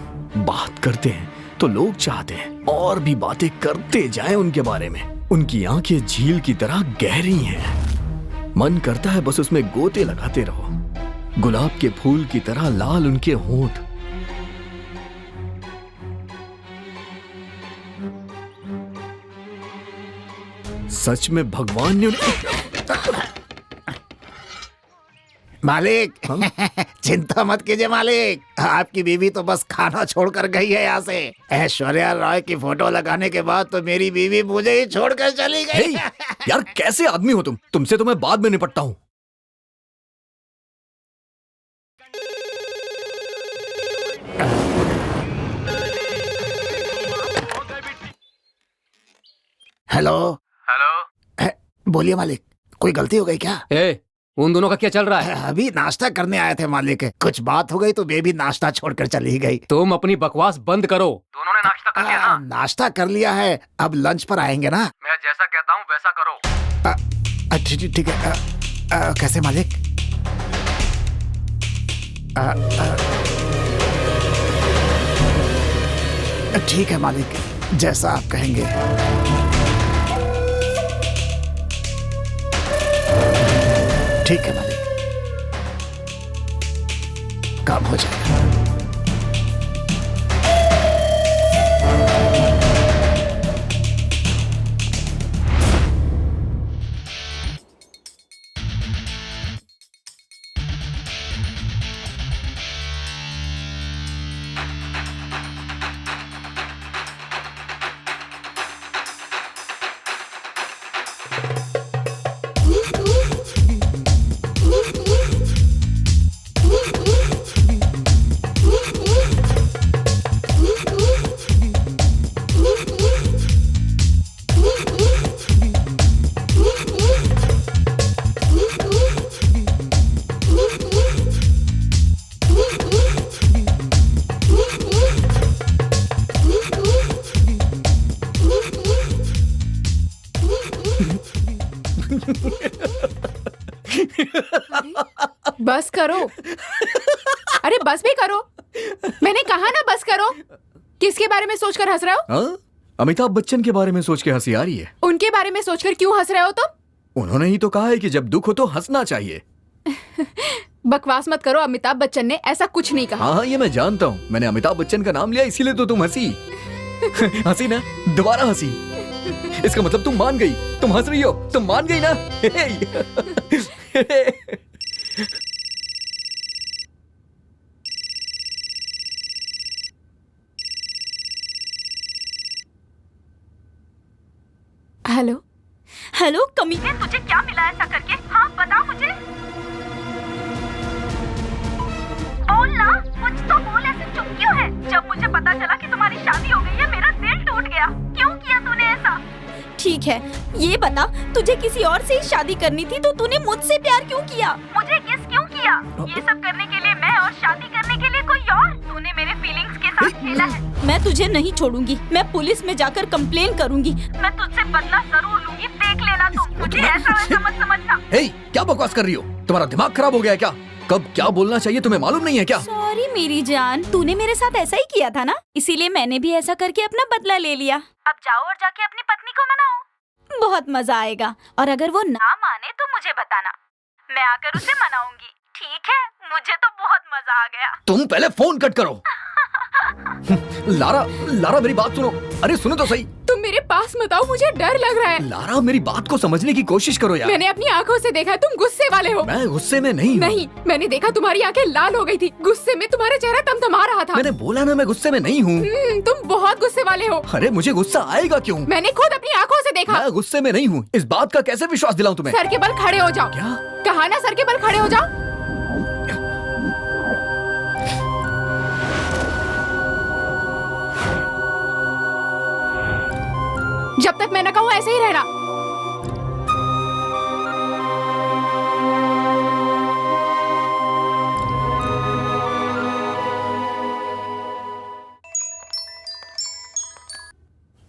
बात करते हैं तो लोग चाहते हैं और भी बातें करते जाएं उनके बारे में। उनकी आंखें झील की तरह गहरी हैं, मन करता है बस उसमें गोते लगाते रहो। गुलाब के फूल की तरह लाल उनके होंठ। सच में भगवान ने
मालिक, चिंता मत कीजिए मालिक, आपकी बीवी तो बस खाना छोड़कर गई है यहाँ से। ऐश्वर्या राय की फोटो लगाने के बाद तो मेरी बीवी मुझे ही छोड़कर चली गई।
यार कैसे आदमी हो तुम? तुमसे तो मैं बाद में निपटता हूँ।
हेलो हेलो, बोलिए मालिक, कोई गलती हो गई क्या?
उन दोनों का क्या चल रहा है?
अभी नाश्ता करने आए थे मालिक, कुछ बात हो गई तो बेबी नाश्ता छोड़कर चली गई।
तुम अपनी बकवास बंद करो।
दोनों ने नाश्ता कर लिया ना? नाश्ता कर लिया है, अब लंच पर आएंगे ना?
मैं जैसा कहता हूँ वैसा करो।
ठीक है। कैसे मालिक? ठीक है मालिक, जैसा आप कहेंगे। ठीक है मालिक, काम हो जाएगा।
बस करो। अरे बस भी करो, मैंने कहा ना बस करो। किसके बारे में सोचकर हंस रहे हो?
हाँ? अमिताभ बच्चन के बारे में सोच के हंसी आ रही है।
उनके बारे में सोचकर क्यों हंस रहे हो तुम?
उन्होंने ही तो कहा है कि जब दुख हो तो हंसना चाहिए।
बकवास मत करो, अमिताभ बच्चन ने ऐसा कुछ नहीं कहा।
हाँ ये मैं जानता हूँ, मैंने अमिताभ बच्चन का नाम लिया इसीलिए तो तुम हंसी। हंसी ना, दोबारा हंसी। इसका मतलब तुम मान गई, तुम हंस रही हो, तुम मान गई ना।
हेलो
हेलो कमीने, तुझे क्या मिला ऐसा करके? हाँ बता मुझे, बोल ना, कुछ तो बोल। ऐसे चुप क्यों है? जब मुझे पता चला कि तुम्हारी शादी हो गई है मेरा दिल टूट गया। क्यों किया तूने ऐसा? ठीक है ये बता, तुझे किसी और से ही शादी करनी थी तो तूने मुझसे प्यार क्यों किया? मुझे किस क्यों किया? ये सब करने के लिए मैं और शादी करने के लिए कोई और? तूने मेरे फीलिंग्स के साथ खेला है। मैं तुझे नहीं छोड़ूंगी, मैं पुलिस में जाकर कंप्लेन करूंगी। मैं तुझसे बदला जरूर लूंगी, देख लेना तू। मुझे ऐसा वैसा मत समझना।
हे, क्या बकवास कर रही हो? तुम्हारा दिमाग खराब हो गया है क्या? कब क्या बोलना चाहिए तुम्हें मालूम नहीं है क्या?
सॉरी मेरी जान, तूने मेरे साथ ऐसा ही किया था ना, इसीलिए मैंने भी ऐसा करके अपना बदला ले लिया। अब जाओ और जाके अपनी पत्नी को मनाओ, बहुत मजा आएगा। और अगर वो ना माने तो मुझे बताना, मैं आकर उसे मनाऊंगी। ठीक है? मुझे तो बहुत मजा आ गया।
तुम पहले फोन कट करो। लारा, लारा मेरी बात सुनो। अरे सुनो तो सही।
तुम मेरे पास मत आओ, मुझे डर लग रहा है।
लारा मेरी बात को समझने की कोशिश करो यार।
मैंने अपनी आंखों से देखा है, तुम गुस्से वाले हो।
मैं गुस्से में नहीं हूँ।
नहीं, मैंने देखा तुम्हारी आंखें लाल हो गई थी, गुस्से में तुम्हारा चेहरा तमतमा रहा था।
मैंने बोला ना मैं गुस्से में नहीं हूँ।
तुम बहुत गुस्से वाले हो।
अरे मुझे गुस्सा आएगा क्यों?
मैंने खुद अपनी आंखों से देखा।
मैं गुस्से में नहीं हूँ, इस बात का कैसे विश्वास दिलाऊं तुम्हें?
सर के बल खड़े हो जाओ।
क्या
कहा ना, सर के बल खड़े हो जाओ। जब तक मैं न कहूं ऐसे ही रहना।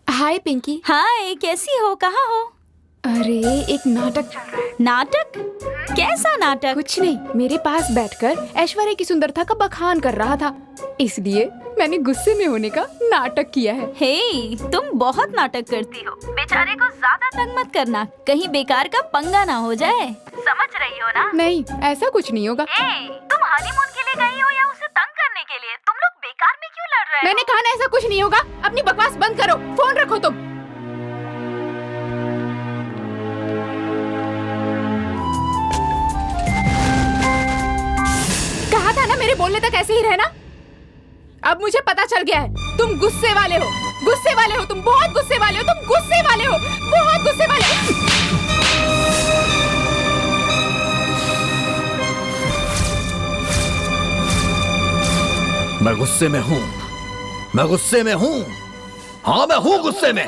हाय पिंकी।
हाय, कैसी हो? कहाँ हो?
अरे एक नाटक।
नाटक? कैसा नाटक?
कुछ नहीं, मेरे पास बैठकर ऐश्वर्या की सुंदरता का बखान कर रहा था, इसलिए मैंने गुस्से में होने का नाटक किया है।
हे, तुम बहुत नाटक करती हो। बेचारे को ज्यादा तंग मत करना, कहीं बेकार का पंगा ना हो जाए। समझ रही हो ना?
नहीं, ऐसा कुछ नहीं होगा।
तुम हनीमून के लिए गई हो या उसे तंग करने के लिए? तुम लोग बेकार में क्यों लड़ रहे हो?
मैंने कहा ना ऐसा कुछ नहीं होगा। अपनी बकवास बंद करो, फोन रखो तुम। कहा था ना मेरे बोलने तक ऐसे ही रहना। अब मुझे पता चल गया है, तुम गुस्से वाले हो, गुस्से वाले हो, तुम बहुत गुस्से वाले हो, तुम गुस्से वाले हो, बहुत गुस्से वाले हो।
मैं गुस्से में हूँ, मैं गुस्से में हूँ। हाँ मैं हूँ गुस्से में।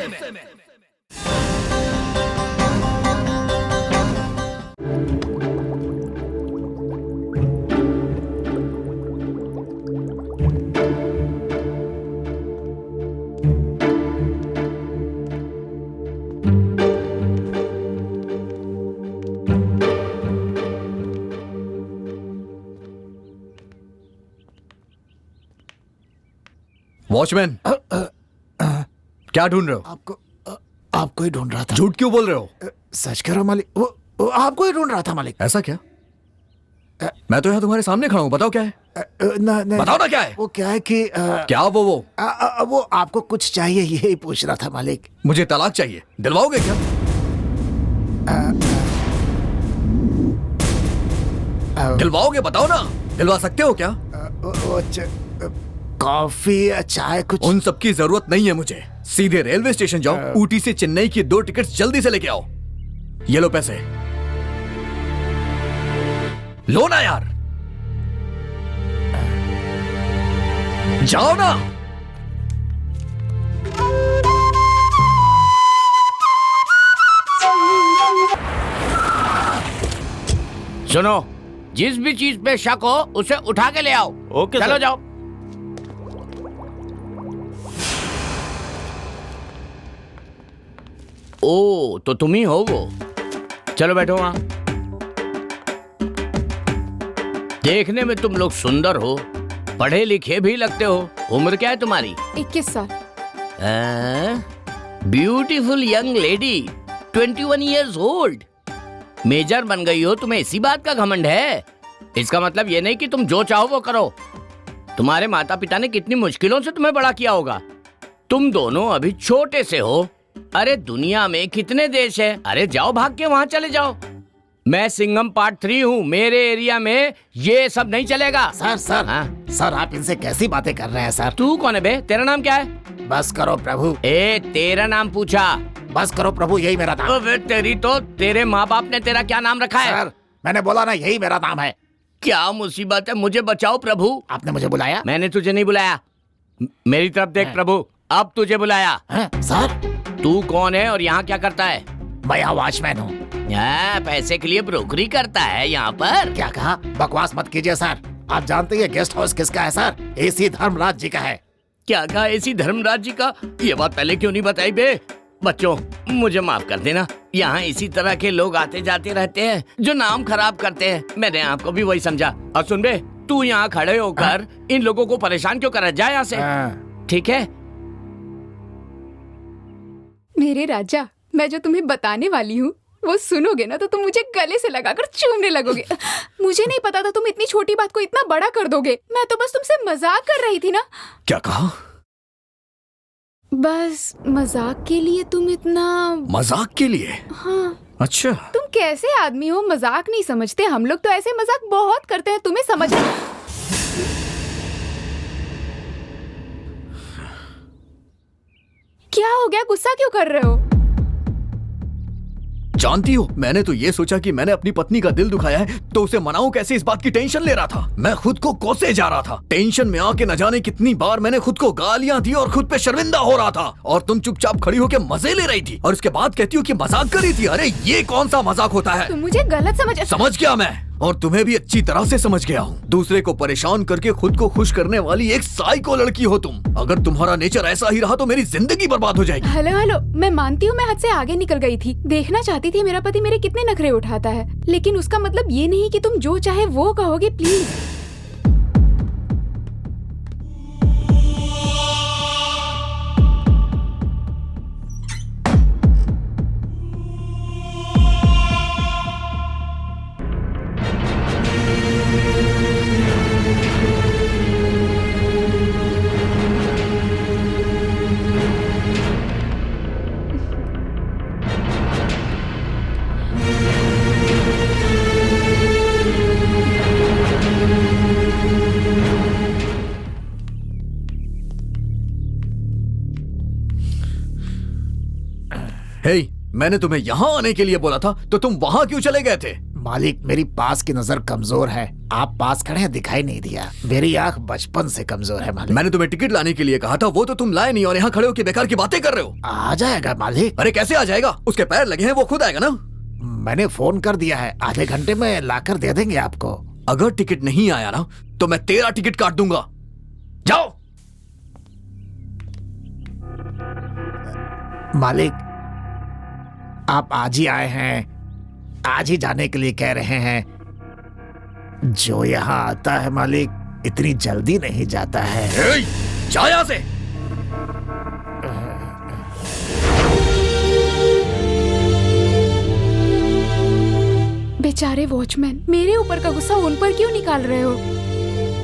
वॉचमैन, क्या ढूंढ रहे हो?
आपको ही ढूंढ रहा था।
झूठ क्यों बोल रहे हो?
सच कह रहा हूं मालिक, वो आपको ही ढूंढ रहा था मालिक।
ऐसा क्या? मैं तो यहाँ तुम्हारे सामने खड़ा हूँ, बताओ क्या है? बताओ ना क्या है?
वो क्या है कि
क्या वो
आपको कुछ चाहिए, यही पूछ रहा था मालिक।
मुझे तलाक चाहिए, दिलवाओगे क्या? दिलवाओगे? बताओ ना, दिलवा सकते हो क्या?
कॉफी चाय कुछ?
उन सब की जरूरत नहीं है मुझे। सीधे रेलवे स्टेशन जाओ, ऊटी से चेन्नई की 2 टिकट्स जल्दी से लेके आओ। ये लो पैसे, लो ना यार, जाओ ना।
सुनो, जिस भी चीज पे शक हो उसे उठा के ले आओ।
ओके
चलो
सर।
जाओ। ओ तो तुम ही हो वो। चलो बैठो वहां। देखने में तुम लोग सुंदर हो, पढ़े लिखे भी लगते हो। उम्र क्या है तुम्हारी?
21 साल।
Beautiful young lady, 21 years old. Major बन गई हो, तुम्हें इसी बात का घमंड है? इसका मतलब ये नहीं कि तुम जो चाहो वो करो। तुम्हारे माता पिता ने कितनी मुश्किलों से तुम्हें बड़ा किया होगा। तुम दोनों अभी छोटे से हो। अरे दुनिया में कितने देश हैं? अरे जाओ भाग के वहां चले जाओ। मैं सिंघम पार्ट 3 हूँ, मेरे एरिया में ये सब नहीं चलेगा।
सर सर सर, आप इनसे कैसी बातें कर रहे हैं सर?
तू कौन है बे? तेरा नाम क्या है?
बस करो प्रभु।
ए तेरा नाम पूछा।
बस करो प्रभु, यही मेरा नाम।
अबे तेरी तो, तेरे माँ बाप ने तेरा क्या नाम रखा है?
सर मैंने बोला ना, यही मेरा नाम है।
क्या मुसीबत है, मुझे बचाओ प्रभु।
आपने मुझे बुलाया?
मैंने तुझे नहीं बुलाया। मेरी तरफ देख प्रभु, अब तुझे बुलाया।
सर
तू कौन है और यहाँ क्या करता है?
मैं यहाँ वॉचमैन हूँ।
पैसे के लिए ब्रोकरी करता है यहाँ पर?
क्या कहा? बकवास मत कीजिए सर। आप जानते हैं गेस्ट हाउस किसका है सर? एसी धर्मराज जी का है।
क्या कहा? एसी धर्मराज जी का? ये बात पहले क्यों नहीं बताई बे? बच्चों मुझे माफ कर देना, यहाँ इसी तरह के लोग आते जाते रहते हैं जो नाम खराब करते हैं। मैंने आपको भी वही समझा। और सुन बे, तू यहाँ खड़े होकर इन लोगों को परेशान क्यों कर रहा है? जा यहाँ से, ठीक है?
मेरे राजा, मैं जो तुम्हें बताने वाली हूँ वो सुनोगे ना तो तुम मुझे गले से लगाकर चूमने लगोगे। मुझे नहीं पता था तुम इतनी छोटी बात को इतना बड़ा कर दोगे। मैं तो बस तुमसे मजाक कर रही थी ना।
क्या कहा?
बस मजाक के लिए तुम इतना।
मजाक के लिए?
हाँ।
अच्छा,
तुम कैसे आदमी हो, मजाक नहीं समझते? हम लोग तो ऐसे मजाक बहुत करते हैं, तुम्हें समझ। क्या हो गया, गुस्सा क्यों कर रहे हो?
जानती हो, मैंने तो ये सोचा कि मैंने अपनी पत्नी का दिल दुखाया है तो उसे मनाऊं कैसे, इस बात की टेंशन ले रहा था। मैं खुद को कोसे जा रहा था। टेंशन में आके न जाने कितनी बार मैंने खुद को गालियां दी और खुद पे शर्मिंदा हो रहा था। और तुम चुपचाप खड़ी होकर मजे ले रही थी और उसके बाद कहती हो कि मजाक कर रही थी। अरे ये कौन सा मजाक होता है?
तुम मुझे गलत समझ
गया मैं, और तुम्हें भी अच्छी तरह से समझ गया हूँ। दूसरे को परेशान करके खुद को खुश करने वाली एक साइको लड़की हो तुम। अगर तुम्हारा नेचर ऐसा ही रहा तो मेरी जिंदगी बर्बाद हो जाएगी।
हेलो, मैं मानती हूँ मैं हद से आगे निकल गई थी। देखना चाहती थी मेरा पति मेरे कितने नखरे उठाता है, लेकिन उसका मतलब ये नहीं कि तुम जो चाहे वो कहोगे। प्लीज।
हे, मैंने तुम्हें यहाँ आने के लिए बोला था तो तुम वहाँ क्यों चले गए थे?
मालिक, मेरी पास की नजर कमजोर है। आप पास खड़े हैं, दिखाई नहीं दिया। मेरी आंख बचपन से कमजोर है मालिक।
मैंने तुम्हें टिकट लाने के लिए कहा था, वो तो तुम लाए नहीं और यहाँ खड़े होकर बेकार की बातें कर रहे हो।
आ जाएगा मालिक।
अरे कैसे आ जाएगा? उसके पैर लगे हैं, वो खुद आएगा ना।
मैंने फोन कर दिया है, आधे घंटे में लाकर दे देंगे आपको।
अगर टिकट नहीं आया ना तो मैं तेरा टिकट काट दूंगा। जाओ।
मालिक, आप आज ही आए हैं, आज ही जाने के लिए कह रहे हैं। जो यहाँ आता है मालिक, इतनी जल्दी नहीं जाता है।
जा यहाँ से।
बेचारे वॉचमैन, मेरे ऊपर का गुस्सा उन पर क्यों निकाल रहे हो?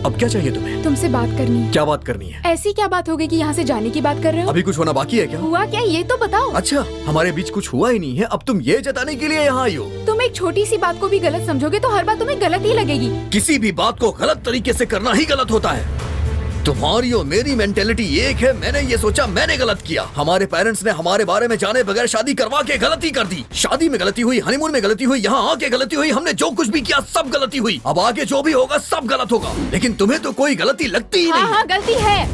अब क्या चाहिए तुम्हें?
तुमसे बात करनी है।
क्या बात करनी है?
ऐसी क्या बात हो गई कि यहाँ से जाने की बात कर रहे हो?
अभी कुछ होना बाकी है क्या?
हुआ क्या, ये तो बताओ।
अच्छा, हमारे बीच कुछ हुआ ही नहीं है, अब तुम ये जताने के लिए यहाँ आई हो?
तुम एक छोटी सी बात को भी गलत समझोगे तो हर बात तुम्हें गलत ही लगेगी।
किसी भी बात को गलत तरीके से करना ही गलत होता है। तुम्हारी और मेरी मेंटेलिटी एक है। मैंने ये सोचा मैंने गलत किया, हमारे पेरेंट्स ने हमारे बारे में जाने बगैर शादी करवा के गलती कर दी। शादी में गलती हुई, हनीमून में गलती हुई, यहाँ आके गलती हुई, हमने जो कुछ भी किया सब गलती हुई। अब आगे जो भी होगा सब गलत होगा। लेकिन तुम्हें तो कोई गलती लगती ही नहीं।
हाँ गलती है।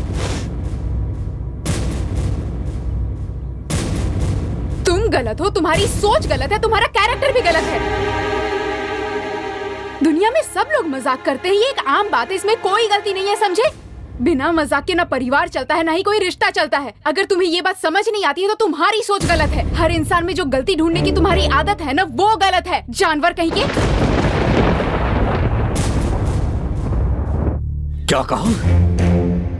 तुम गलत हो, तुम्हारी सोच गलत है, तुम्हारा कैरेक्टर भी गलत है। दुनिया में सब लोग मजाक करते हैं, ये एक आम बात है, इसमें कोई गलती नहीं है, समझे? बिना मजाक के ना परिवार चलता है ना ही कोई रिश्ता चलता है। अगर तुम्हें ये बात समझ नहीं आती है तो तुम्हारी सोच गलत है। हर इंसान में जो गलती ढूंढने की तुम्हारी आदत है ना, वो गलत है। जानवर कहीं के।
क्या कहा?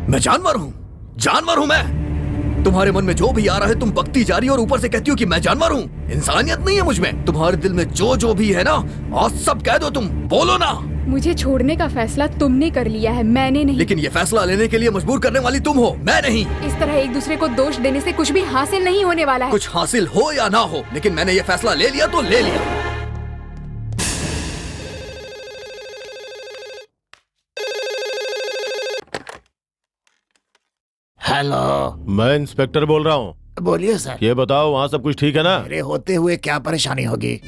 मैं जानवर हूँ? जानवर हूँ मैं? तुम्हारे मन में जो भी आ रहा है तुम बकती जा रही हो और ऊपर से कहती हो कि मैं जानवर हूँ। इंसानियत नहीं है मुझ में। तुम्हारे दिल में जो भी है ना, आज सब कह दो, तुम बोलो ना।
मुझे छोड़ने का फैसला तुमने कर लिया है, मैंने नहीं।
लेकिन ये फैसला लेने के लिए मजबूर करने वाली तुम हो, मैं नहीं।
इस तरह एक दूसरे को दोष देने से कुछ भी हासिल नहीं होने वाला है।
कुछ हासिल हो या ना हो, लेकिन मैंने ये फैसला ले लिया तो ले लिया।
हेलो,
मैं इंस्पेक्टर बोल रहा हूँ।
बोलिए सर।
ये बताओ वहाँ सब कुछ ठीक है ना?
मेरे होते हुए क्या परेशानी होगी?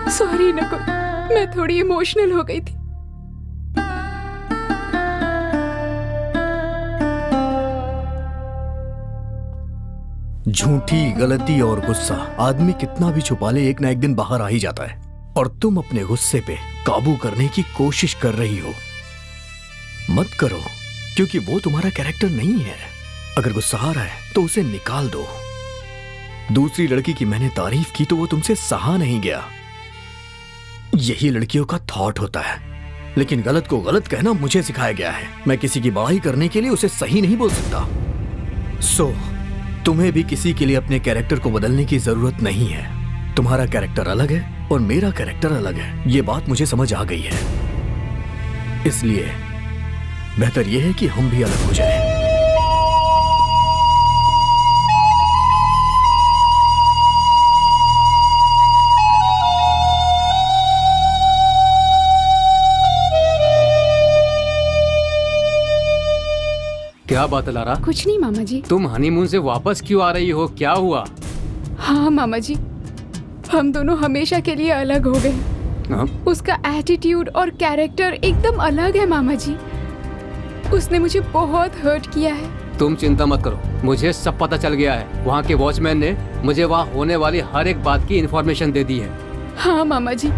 सॉरी नकुल, मैं थोड़ी इमोशनल हो गई थी।
झूठी, गलती और गुस्सा आदमी कितना भी छुपा ले एक ना एक दिन बाहर आ ही जाता है। और तुम अपने गुस्से पे काबू करने की कोशिश कर रही हो। मत करो, क्योंकि वो तुम्हारा कैरेक्टर नहीं है। अगर गुस्सा आ रहा है तो उसे निकाल दो। दूसरी लड़की की मैंने तारीफ की तो वो तुमसे सहा नहीं गया। यही लड़कियों का थॉट होता है। लेकिन गलत को गलत कहना मुझे सिखाया गया है। मैं किसी की बड़ाई करने के लिए उसे सही नहीं बोल सकता। सो तुम्हें भी किसी के लिए अपने कैरेक्टर को बदलने की जरूरत नहीं है। तुम्हारा कैरेक्टर अलग है और मेरा कैरेक्टर अलग है। ये बात मुझे समझ आ गई है। इसलिए बेहतर यह है कि हम भी अलग हो जाएं।
क्या बात है लारा?
कुछ नहीं मामा जी।
तुम हनीमून से वापस क्यों आ रही हो? क्या हुआ?
हाँ मामा जी, हम दोनों हमेशा के लिए अलग हो गए।
हाँ?
उसका एटीट्यूड और कैरेक्टर एकदम अलग है मामा जी। उसने मुझे बहुत हर्ट किया है।
तुम चिंता मत करो, मुझे सब पता चल गया है। वहाँ के वॉचमैन ने मुझे वहाँ होने वाली हर एक बात की इन्फॉर्मेशन दे दी है।
हाँ मामा जी,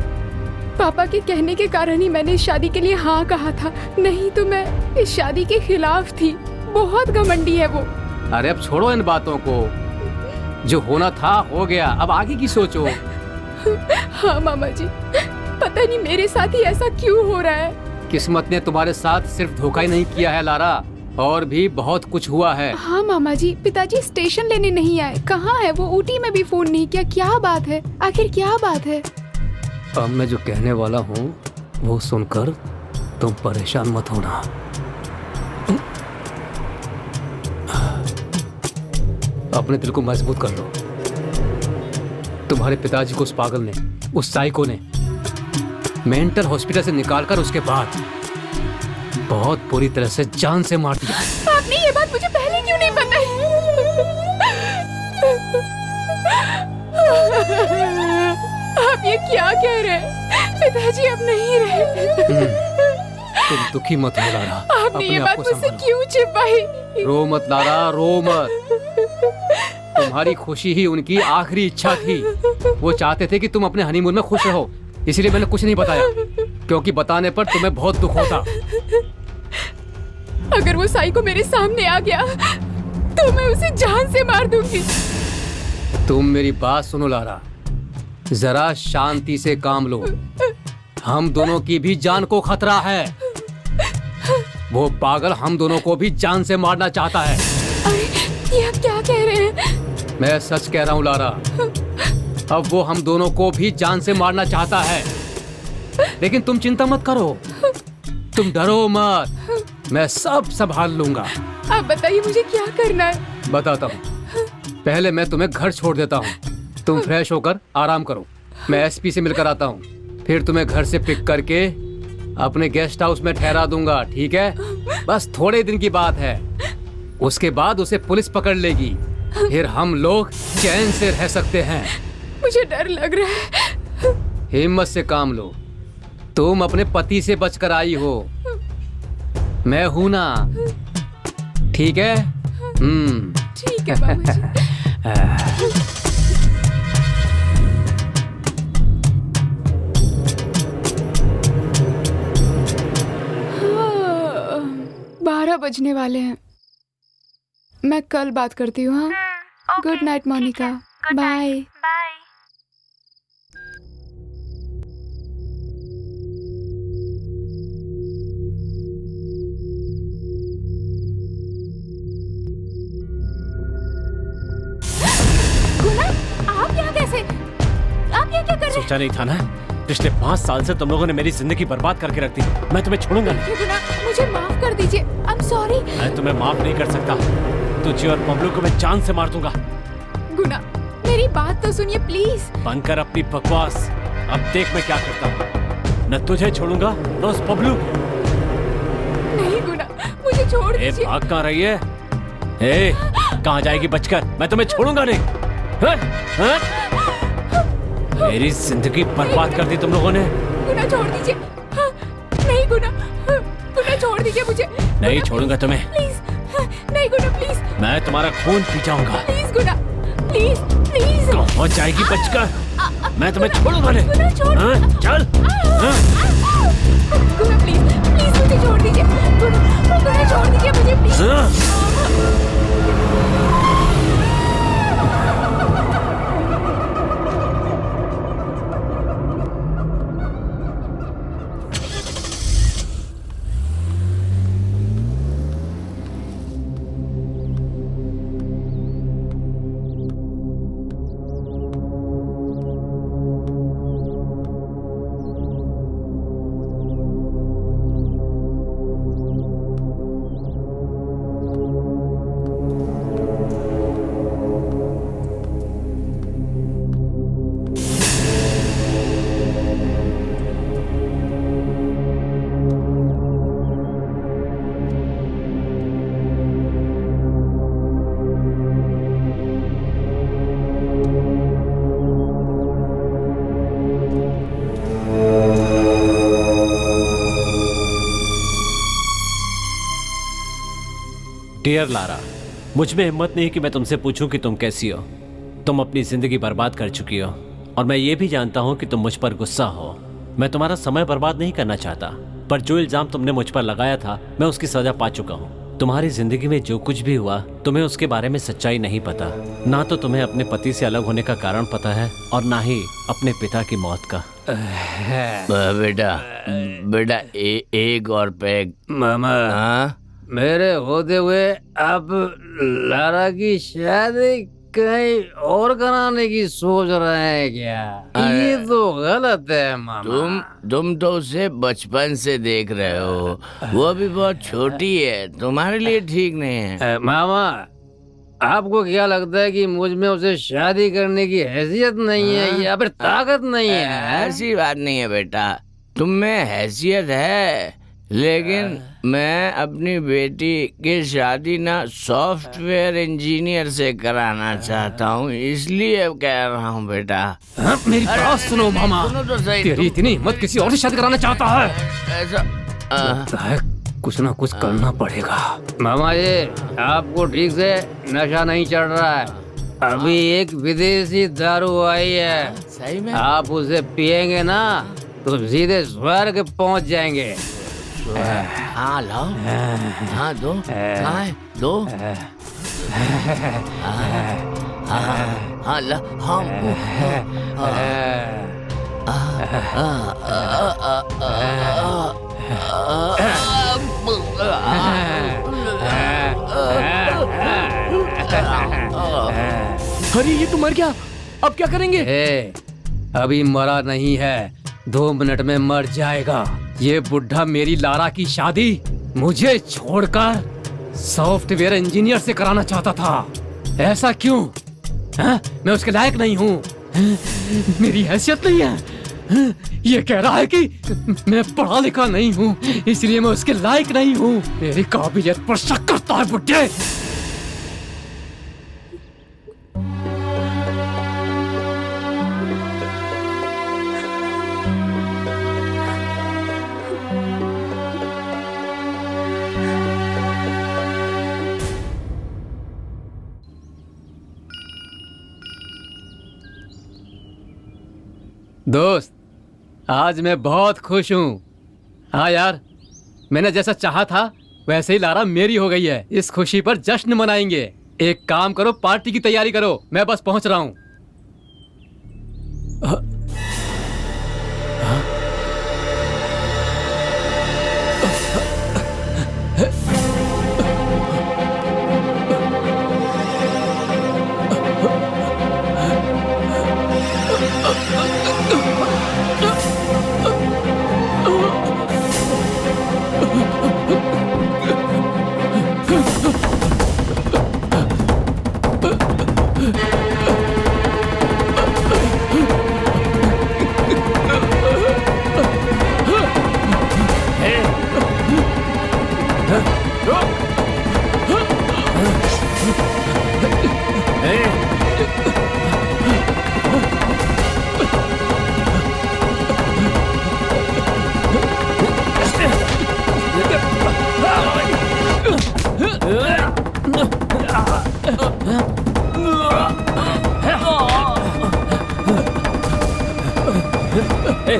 पापा के कहने के कारण ही मैंने इस शादी के लिए हाँ कहा था, नहीं तो मैं इस शादी के खिलाफ थी। बहुत घमंडी है वो।
अरे अब छोड़ो इन बातों को, जो होना था हो गया, अब आगे की सोचो।
हाँ मामा जी, पता नहीं मेरे साथ ही ऐसा क्यों हो रहा है।
किस्मत ने तुम्हारे साथ सिर्फ धोखा ही नहीं किया है लारा, और भी बहुत कुछ हुआ है।
हाँ मामा जी, पिताजी स्टेशन लेने नहीं आए। कहाँ है वो? ऊटी में भी फोन नहीं किया। क्या बात है? आखिर क्या बात है?
अब मैं जो कहने वाला हूँ वो सुनकर तुम परेशान मत होना। अपने दिल को मजबूत कर लो। तुम्हारे पिताजी को उस पागल ने, उस साइको ने मेंटल हॉस्पिटल से निकालकर उसके बाद बहुत बुरी तरह से जान से मार दिया।
आपने ये बात मुझे पहले क्यों नहीं बताई? आप ये क्या कह रहे हैं? पिताजी अब नहीं रहे।
तुम दुखी मत हो लारा।
आपने ये बात मुझसे क्यों छिपाई?
रो मत लारा, रो मत। तुम्हारी खुशी ही उनकी आखिरी इच्छा थी। वो चाहते थे कि तुम अपने हनीमून में खुश रहो, इसलिए मैंने कुछ नहीं बताया, क्योंकि बताने पर तुम्हें बहुत दुख होता।
अगर वो साइको मेरे सामने आ गया तो मैं उसे जान से मार दूंगी।
तुम मेरी बात सुनो लारा, जरा शांति से काम लो। हम दोनों की भी जान को खतरा है। वो पागल हम दोनों को भी जान से मारना चाहता है।
अरे ये आप क्या कह रहे हैं?
मैं सच कह रहा हूँ लारा, अब वो हम दोनों को भी जान से मारना चाहता है। लेकिन तुम चिंता मत करो, तुम डरो मत, मैं सब संभाल लूंगा।
आप बताइए मुझे क्या करना है?
बताता हूँ। पहले मैं तुम्हें घर छोड़ देता हूँ, तुम फ्रेश होकर आराम करो। मैं एसपी से मिलकर आता हूँ, फिर तुम्हें घर से पिक करके अपने गेस्ट हाउस में ठहरा दूंगा, ठीक है? बस थोड़े दिन की बात है, उसके बाद उसे पुलिस पकड़ लेगी, फिर हम लोग चैन से रह सकते हैं।
मुझे डर लग रहा है।
हिम्मत से काम लो, तुम अपने पति से बचकर आई हो, मैं हूं ना, ठीक है?
ठीक है बाबूजी। 12 बजने वाले हैं, मैं कल बात करती हूँ। हाँ, गुड नाइट मोनिका, बाय।
सोचा नहीं था ना, पिछले 5 साल से तुम लोगों ने मेरी जिंदगी बर्बाद करके रख दी। मैं तुम्हें छोड़ूंगा नहीं।
गुना, मुझे माफ कर दीजिए, आई एम सॉरी।
मैं तुम्हें माफ नहीं कर सकता, तुझे और पब्लू को मैं जान से मार दूंगा।
गुना, मेरी बात तो सुनिए प्लीज।
बंद कर अपनी बकवास, अब देख मैं क्या करता हूँ। न तुझे छोड़ूंगा न उस पब्लू।
नहीं गुना, मुझे छोड़ दीजिए।
भाग कहाँ रही है? कहाँ जाएगी बचकर? मैं तुम्हें छोड़ूंगा नहीं। मेरी जिंदगी बर्बाद कर दी तुम लोगों ने।
गुना छोड़ दीजिए। नहीं गुना, गुना छोड़ दीजिए मुझे।
नहीं छोड़ूंगा तुम्हें।
प्लीज नहीं गुना, प्लीज।
मैं तुम्हारा खून पी जाऊंगा।
Please Guna, please please.
कहाँ जाएगी बचकर? मैं तुम्हें छोड़ूंगा नहीं।
गुना छोड़।
चल।
गुना प्लीज, प्लीज मुझे छोड़ दीजिए। गुना छोड़ दीजिए मुझे प्लीज।
डियर लारा, मुझ में हिम्मत नहीं कि मैं तुमसे पूछूं कि तुम कैसी हो। तुम अपनी जिंदगी बर्बाद कर चुकी हो और मैं ये भी जानता हूं कि तुम मुझ पर गुस्सा हो। मैं तुम्हारा समय बर्बाद नहीं करना चाहता, पर जो इल्जाम तुमने मुझ पर लगाया था मैं उसकी सजा पा चुका हूँ। तुम्हारी जिंदगी में जो कुछ भी हुआ तुम्हें उसके बारे में सच्चाई नहीं पता। ना तो तुम्हें अपने पति से अलग होने का कारण पता है और ना ही अपने पिता की मौत का।
बेटा एक और पैग।
मामा, मेरे होते हुए आप लारा की शादी कहीं और कराने की सोच रहे हैं क्या? ये तो गलत है मामा।
तुम तो उसे बचपन से देख रहे हो, वो अभी बहुत छोटी है, तुम्हारे लिए ठीक नहीं है।
मामा, आपको क्या लगता है कि मुझ में उसे शादी करने की हैसियत नहीं है या फिर ताकत नहीं है?
ऐसी बात नहीं है बेटा, तुम में हैसियत है, लेकिन मैं अपनी बेटी की शादी ना सॉफ्टवेयर इंजीनियर से कराना चाहता हूँ, इसलिए कह रहा हूँ बेटा।
मेरी बात सुनो मामा,
सुनो तो सही।
तेरी इतनी हिम्मत किसी और से शादी कराना चाहता है?
ऐसा
लगता है कुछ ना कुछ करना पड़ेगा। मामा जी, आपको ठीक से नशा नहीं चढ़ रहा है। अभी एक विदेशी दारू आई है,
सही में
आप उसे पिएंगे ना तो सीधे स्वर्ग पहुंच जाएंगे।
हाँ लाओ, हाँ दो, कहाँ है? दो। हाँ ला, हाँ अरे ये तो मर गया, अब क्या करेंगे?
अभी मरा नहीं है, 2 मिनट में मर जाएगा। ये बुढ़ा मेरी लारा की शादी मुझे छोड़कर सॉफ्टवेयर इंजीनियर से कराना चाहता था। ऐसा क्यों? मैं उसके लायक नहीं हूँ, मेरी हैसियत नहीं है। ये कह रहा है कि मैं पढ़ा लिखा नहीं हूँ, इसलिए मैं उसके लायक नहीं हूँ। मेरी काबिलियत पर शक करता है बुढ़े। दोस्त, आज मैं बहुत खुश हूँ। हाँ यार, मैंने जैसा चाहा था वैसे ही लारा मेरी हो गई है। इस खुशी पर जश्न मनाएंगे। एक काम करो, पार्टी की तैयारी करो, मैं बस पहुंच रहा हूँ।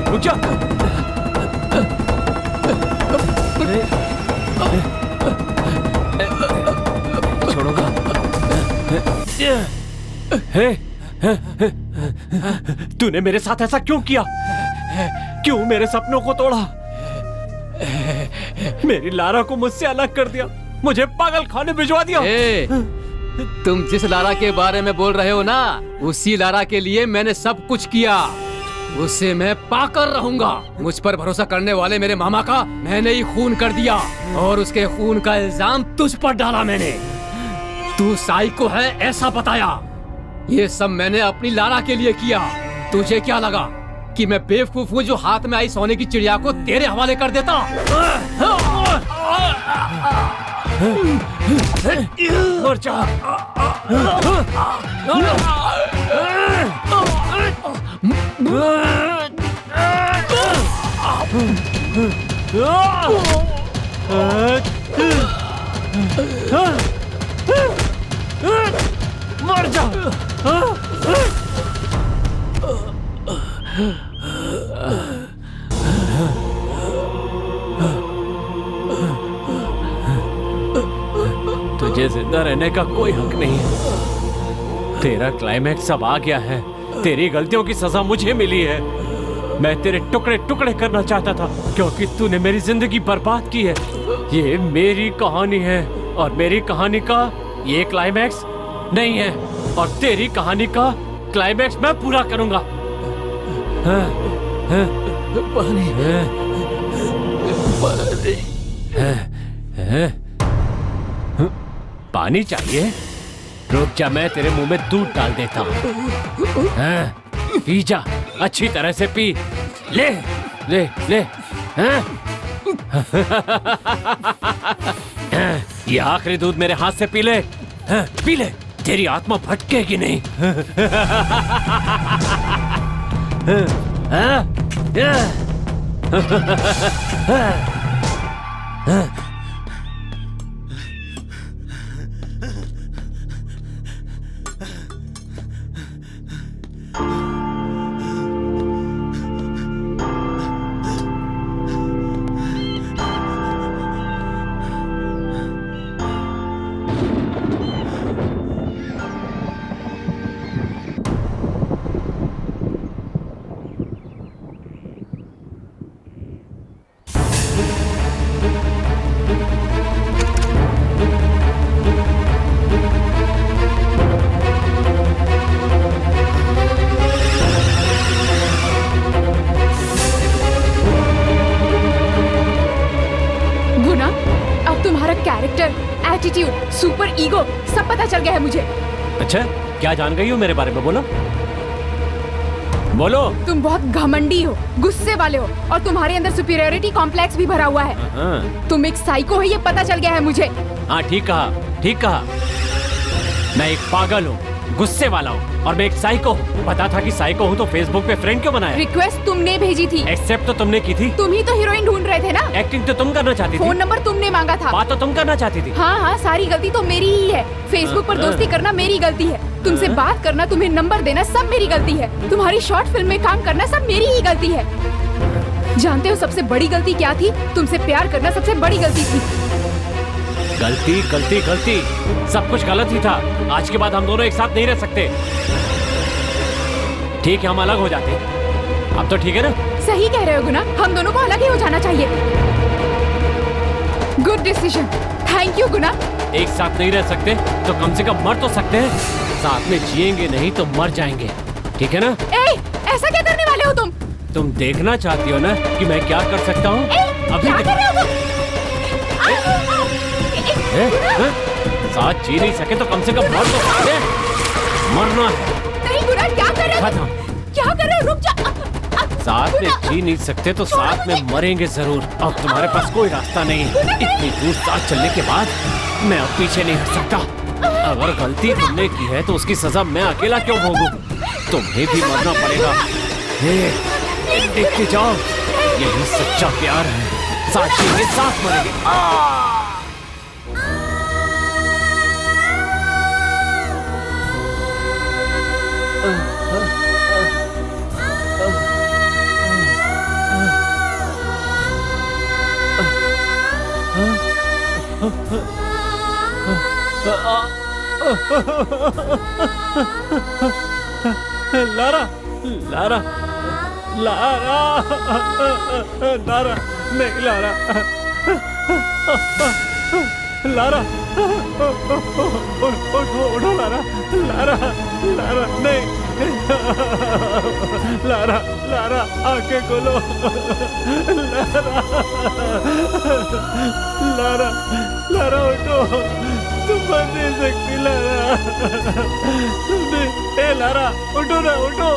रुक जा। छोड़ोगा? तूने मेरे साथ ऐसा क्यों किया? क्यों मेरे सपनों को तोड़ा? मेरी लारा को मुझसे अलग कर दिया, मुझे पागल खाने भिजवा दिया।
तुम जिस लारा के बारे में बोल रहे हो ना, उसी लारा के लिए मैंने सब कुछ किया। उससे मैं पाकर रहूंगा। मुझ पर भरोसा करने वाले मेरे मामा का मैंने ही खून कर दिया और उसके खून का इल्जाम तुझ पर डाला मैंने। तू साइको है ऐसा बताया। ये सब मैंने अपनी लारा के लिए किया। तुझे क्या लगा कि मैं बेवकूफ हूँ जो हाथ में आई सोने की चिड़िया को तेरे हवाले कर देता?
मर जा। मर जा। तुझे जिंदा रहने का कोई हक नहीं है। तेरा क्लाइमैक्स अब आ गया है। तेरी गलतियों की सजा मुझे मिली है। मैं तेरे टुकड़े टुकड़े करना चाहता था क्योंकि तूने मेरी जिंदगी बर्बाद की है। ये मेरी कहानी है और मेरी कहानी का ये क्लाइमैक्स नहीं है और तेरी कहानी का क्लाइमैक्स मैं पूरा करूंगा। पानी पानी चाहिए? रुक जा, मैं तेरे मुंह में दूध डाल देता हूँ। पी जा, अच्छी तरह से पी। ले ले ले। ये आखिरी दूध मेरे हाथ से पी ले। पी ले, तेरी आत्मा भटकेगी नहीं।
हो सब पता चल गया है मुझे।
अच्छा, क्या जान गई हो मेरे बारे में? बोलो बोलो।
तुम बहुत घमंडी हो, गुस्से वाले हो और तुम्हारे अंदर सुपीरियरिटी कॉम्प्लेक्स भी भरा हुआ है। तुम एक साइको हो, ये पता चल गया है मुझे।
हाँ, ठीक कहा, ठीक कहा। मैं एक पागल हूँ, गुस्से वाला हूँ और मैं एक साइको हूँ। पता था कि साइको हूँ तो फेसबुक पे फ्रेंड क्यों बनाया?
रिक्वेस्ट तुमने भेजी थी।
एक्सेप्ट तो तुमने की थी।
तुम ही तो हीरोइन ढूंढ रहे थे ना।
एक्टिंग तो तुम करना चाहती थी।
फोन नंबर तुमने मांगा था।
बात तो तुम करना चाहती थी।
हाँ हाँ, सारी गलती तो मेरी ही है। फेसबुक पर दोस्ती करना मेरी गलती है। तुमसे बात करना, तुम्हें नंबर देना सब मेरी गलती है। तुम्हारी शॉर्ट फिल्म में काम करना सब मेरी ही गलती है। जानते हो सबसे बड़ी गलती क्या थी? तुमसे प्यार करना सबसे बड़ी गलती थी।
गलती गलती गलती, सब कुछ गलत ही था। आज के बाद हम दोनों एक साथ नहीं रह सकते। ठीक है, हम अलग हो जाते। अब तो ठीक है ना?
सही कह रहे हो गुना, हम दोनों को अलग ही हो जाना चाहिए। गुड डिसीजन, थैंक यू गुना।
एक साथ नहीं रह सकते तो कम से कम मर तो सकते हैं। साथ में जिएंगे नहीं तो मर जाएंगे, ठीक है ना?
ऐसा क्या करने वाले हो तुम?
तुम देखना चाहती हो ना कि मैं क्या कर सकता हूँ? अभी
क्या कर रहे हो तुम?
साथ जी नहीं सके तो कम से कम मर तो सकते हैं। मरना है।
नहीं गुना, क्या कर रहे हो? क्या कर रहे हो? रुक जा।
साथ में जी नहीं सकते तो साथ में मरेंगे जरूर। अब तुम्हारे पास कोई रास्ता नहीं है। इतनी दूर साथ चलने के बाद मैं अब पीछे नहीं हट सकता। अगर गलती तुमने की है तो उसकी सजा मैं अकेला क्यों भोगूं? तुम्हें भी मरना पड़ेगा। देखते जाओ, यही सच्चा प्यार है। साथ जिएंगे, साथ मरेंगे। लारा, लारा, लारा, लारा, नहीं लारा, लारा, उठो लारा, लारा, लारा, नहीं, लारा, लारा, आंखें खोलो, लारा, लारा, उठो, तुम मर नहीं सकती लारा, तुमने, लारा, उठो ना, उठो,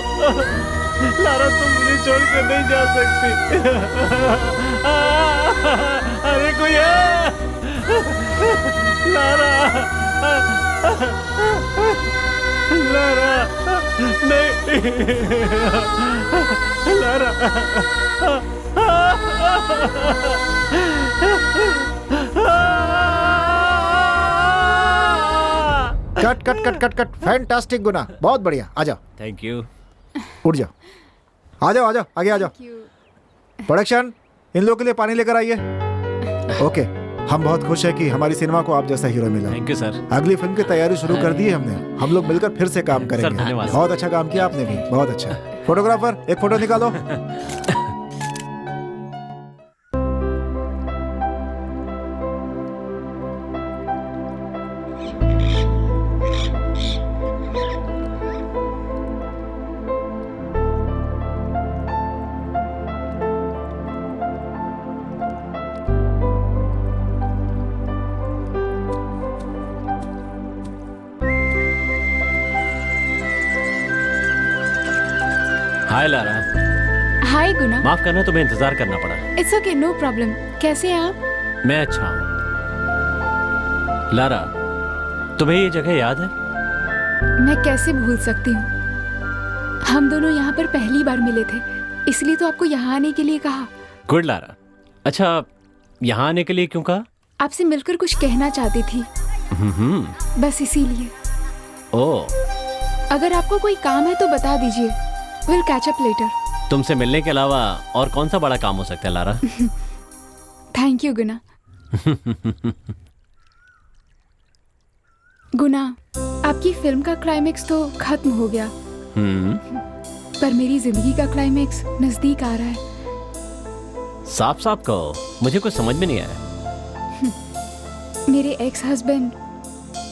लारा, तुम मुझे छोड़ कर नहीं जा सकती। अरे कोई है, लारा, लारा, नहीं, Lara,
cut cut cut cut cut, fantastic Guna, बहुत बढ़िया। आ जाओ।
Thank you.
उठ जाओ, आ जाओ, आ जाओ, आगे आ जाओ। प्रोडक्शन, इन लोगों के लिए पानी लेकर आइए। ओके, हम बहुत खुश हैं कि हमारी सिनेमा को आप जैसा हीरो मिला।
Thank you sir.
अगली फिल्म की तैयारी शुरू कर दी है हमने। हम लोग मिलकर फिर से काम करेंगे।
धन्यवाद।
बहुत अच्छा काम किया आपने भी, बहुत अच्छा। फोटोग्राफर, एक फोटो निकालो।
Hi Lara.
हाय गुना।
माफ करना, तुम्हें इंतजार करना पड़ा।
It's okay, no problem. कैसे हैं आप?
मैं अच्छा हूँ। लारा, तुम्हें ये जगह याद है?
मैं कैसे भूल सकती हूँ। हम दोनों यहाँ पर पहली बार मिले थे, इसलिए तो आपको यहाँ आने के लिए कहा।
Good Lara. अच्छा, यहाँ आने के लिए क्यों कहा?
आपसे मिलकर कुछ कहना चाहती थी, बस इसीलिए।
ओह,
अगर आपको कोई काम है तो बता दीजिए। We'll catch up later.
तुमसे मिलने के अलावा और कौन सा बड़ा काम हो सकता है लारा?
थैंक यू गुना। गुना, आपकी फिल्म का क्लाइमेक्स तो खत्म हो गया, पर मेरी जिंदगी का क्लाइमेक्स नजदीक आ रहा है।
साफ साफ कहो, मुझे कुछ समझ में नहीं आया।
मेरे एक्स हस्बैंड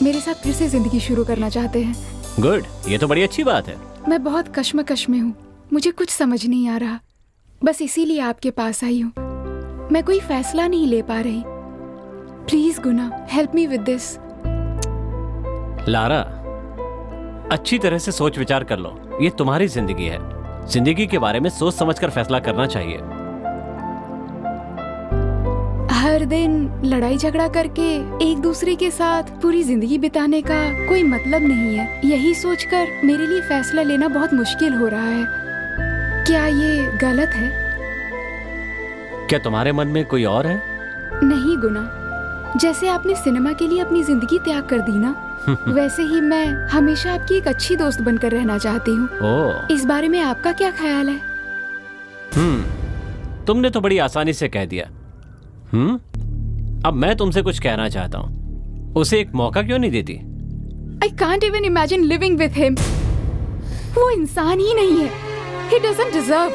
मेरे साथ फिर से जिंदगी शुरू करना चाहते हैं।
गुड, ये तो बड़ी अच्छी बात है।
मैं बहुत कश्मकश में हूँ, मुझे कुछ समझ नहीं आ रहा, बस इसीलिए आपके पास आई हूँ। मैं कोई फैसला नहीं ले पा रही। Please Guna, help me with this.
Lara, अच्छी तरह से सोच विचार कर लो। ये तुम्हारी जिंदगी है। जिंदगी के बारे में सोच समझकर फैसला करना चाहिए।
हर दिन लड़ाई झगड़ा करके एक दूसरे के साथ पूरी जिंदगी बिताने का कोई मतलब नहीं है। यही सोचकर मेरे लिए फैसला लेना बहुत मुश्किल हो रहा है। क्या ये गलत है?
क्या तुम्हारे मन में कोई और है?
नहीं गुना, जैसे आपने सिनेमा के लिए अपनी जिंदगी त्याग कर दी ना, वैसे ही मैं हमेशा आपकी एक अच्छी दोस्त बनकर रहना चाहती हूँ।
ओह,
इस बारे में आपका क्या ख्याल है?
तुमने तो बड़ी आसानी से कह दिया। अब मैं तुमसे कुछ कहना चाहता हूँ। उसे एक मौका क्यों नहीं देती?
I can't even imagine living with him. वो इंसान ही नहीं है। He doesn't deserve.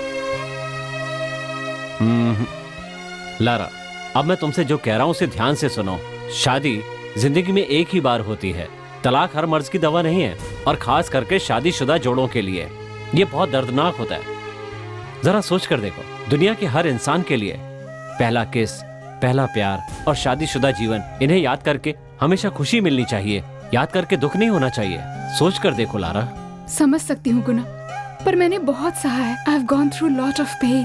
लारा, अब मैं तुमसे जो कह रहा हूँ उसे ध्यान से सुनो। शादी जिंदगी में एक ही बार होती है। तलाक हर मर्ज की दवा नहीं है, और खास करके शादीशुदा जोड़ों के लिए ये बहुत दर्दनाक होता है। जरा सोच कर देखो, दुनिया के हर इंसान के लिए पहला किस, पहला प्यार और शादीशुदा जीवन, इन्हें याद करके हमेशा खुशी मिलनी चाहिए। याद करके दुख नहीं होना चाहिए। सोच कर देखो लारा।
समझ सकती हूँ गुना, पर मैंने बहुत सहा है। I've gone through lot of pain.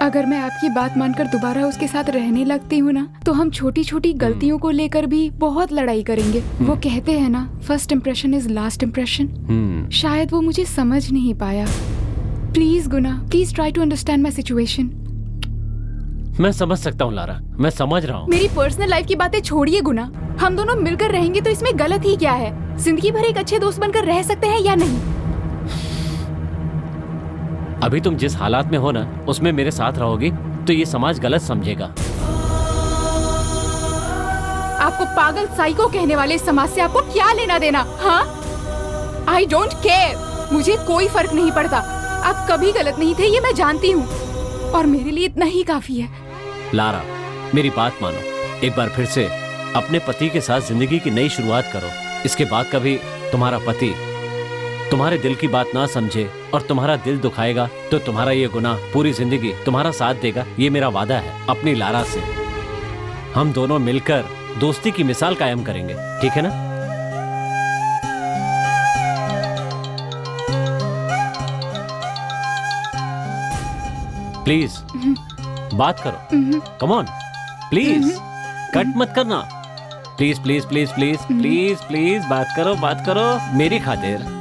अगर मैं आपकी बात मानकर दोबारा उसके साथ रहने लगती हूँ ना, तो हम छोटी छोटी गलतियों को लेकर भी बहुत लड़ाई करेंगे। वो कहते हैं ना, first impression is last impression. शायद वो मुझे समझ नहीं पाया। Please Guna, please try to understand my situation.
मैं समझ सकता हूँ लारा, मैं समझ रहा हूँ।
मेरी पर्सनल लाइफ की बातें छोड़िए गुना, हम दोनों मिलकर रहेंगे तो इसमें गलत ही क्या है? जिंदगी भर एक अच्छे दोस्त बनकर रह सकते हैं या नहीं?
अभी तुम जिस हालात में हो ना, उसमें मेरे साथ रहोगी तो ये समाज गलत समझेगा।
आपको पागल साइको कहने वाले समाज से आपको क्या लेना देना? हाँ, आई डोंट केयर, मुझे कोई फर्क नहीं पड़ता। आप कभी गलत नहीं थे, ये मैं जानती हूँ, और मेरे लिए इतना ही काफी है।
लारा, मेरी बात मानो। एक बार फिर से अपने पति के साथ जिंदगी की नई शुरुआत करो। इसके बाद कभी तुम्हारा पति तुम्हारे दिल की बात ना समझे और तुम्हारा दिल दुखाएगा तो तुम्हारा ये गुनाह पूरी जिंदगी तुम्हारा साथ देगा। ये मेरा वादा है अपनी लारा से। हम दोनों मिलकर दोस्ती की मिसाल कायम करेंगे, ठीक है ना? प्लीज बात करो। कम ऑन, प्लीज कट मत करना। Please please please please please please बात करो मेरी खातिर।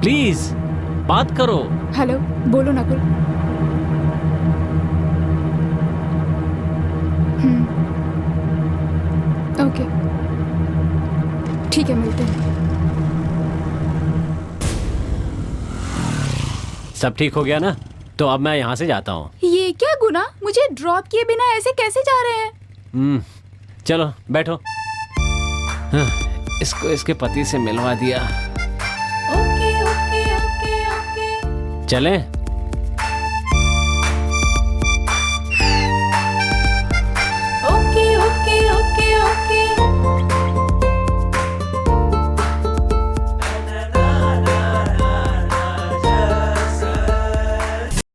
प्लीज बात करो।
हेलो, बोलो नकुल। ओके, ठीक है, मिलते हैं।
सब ठीक हो गया ना? तो अब मैं यहाँ से जाता हूँ।
ये क्या गुना, मुझे ड्रॉप किए बिना ऐसे कैसे जा रहे हैं?
चलो बैठो। इसको इसके पति से मिलवा दिया। चलें?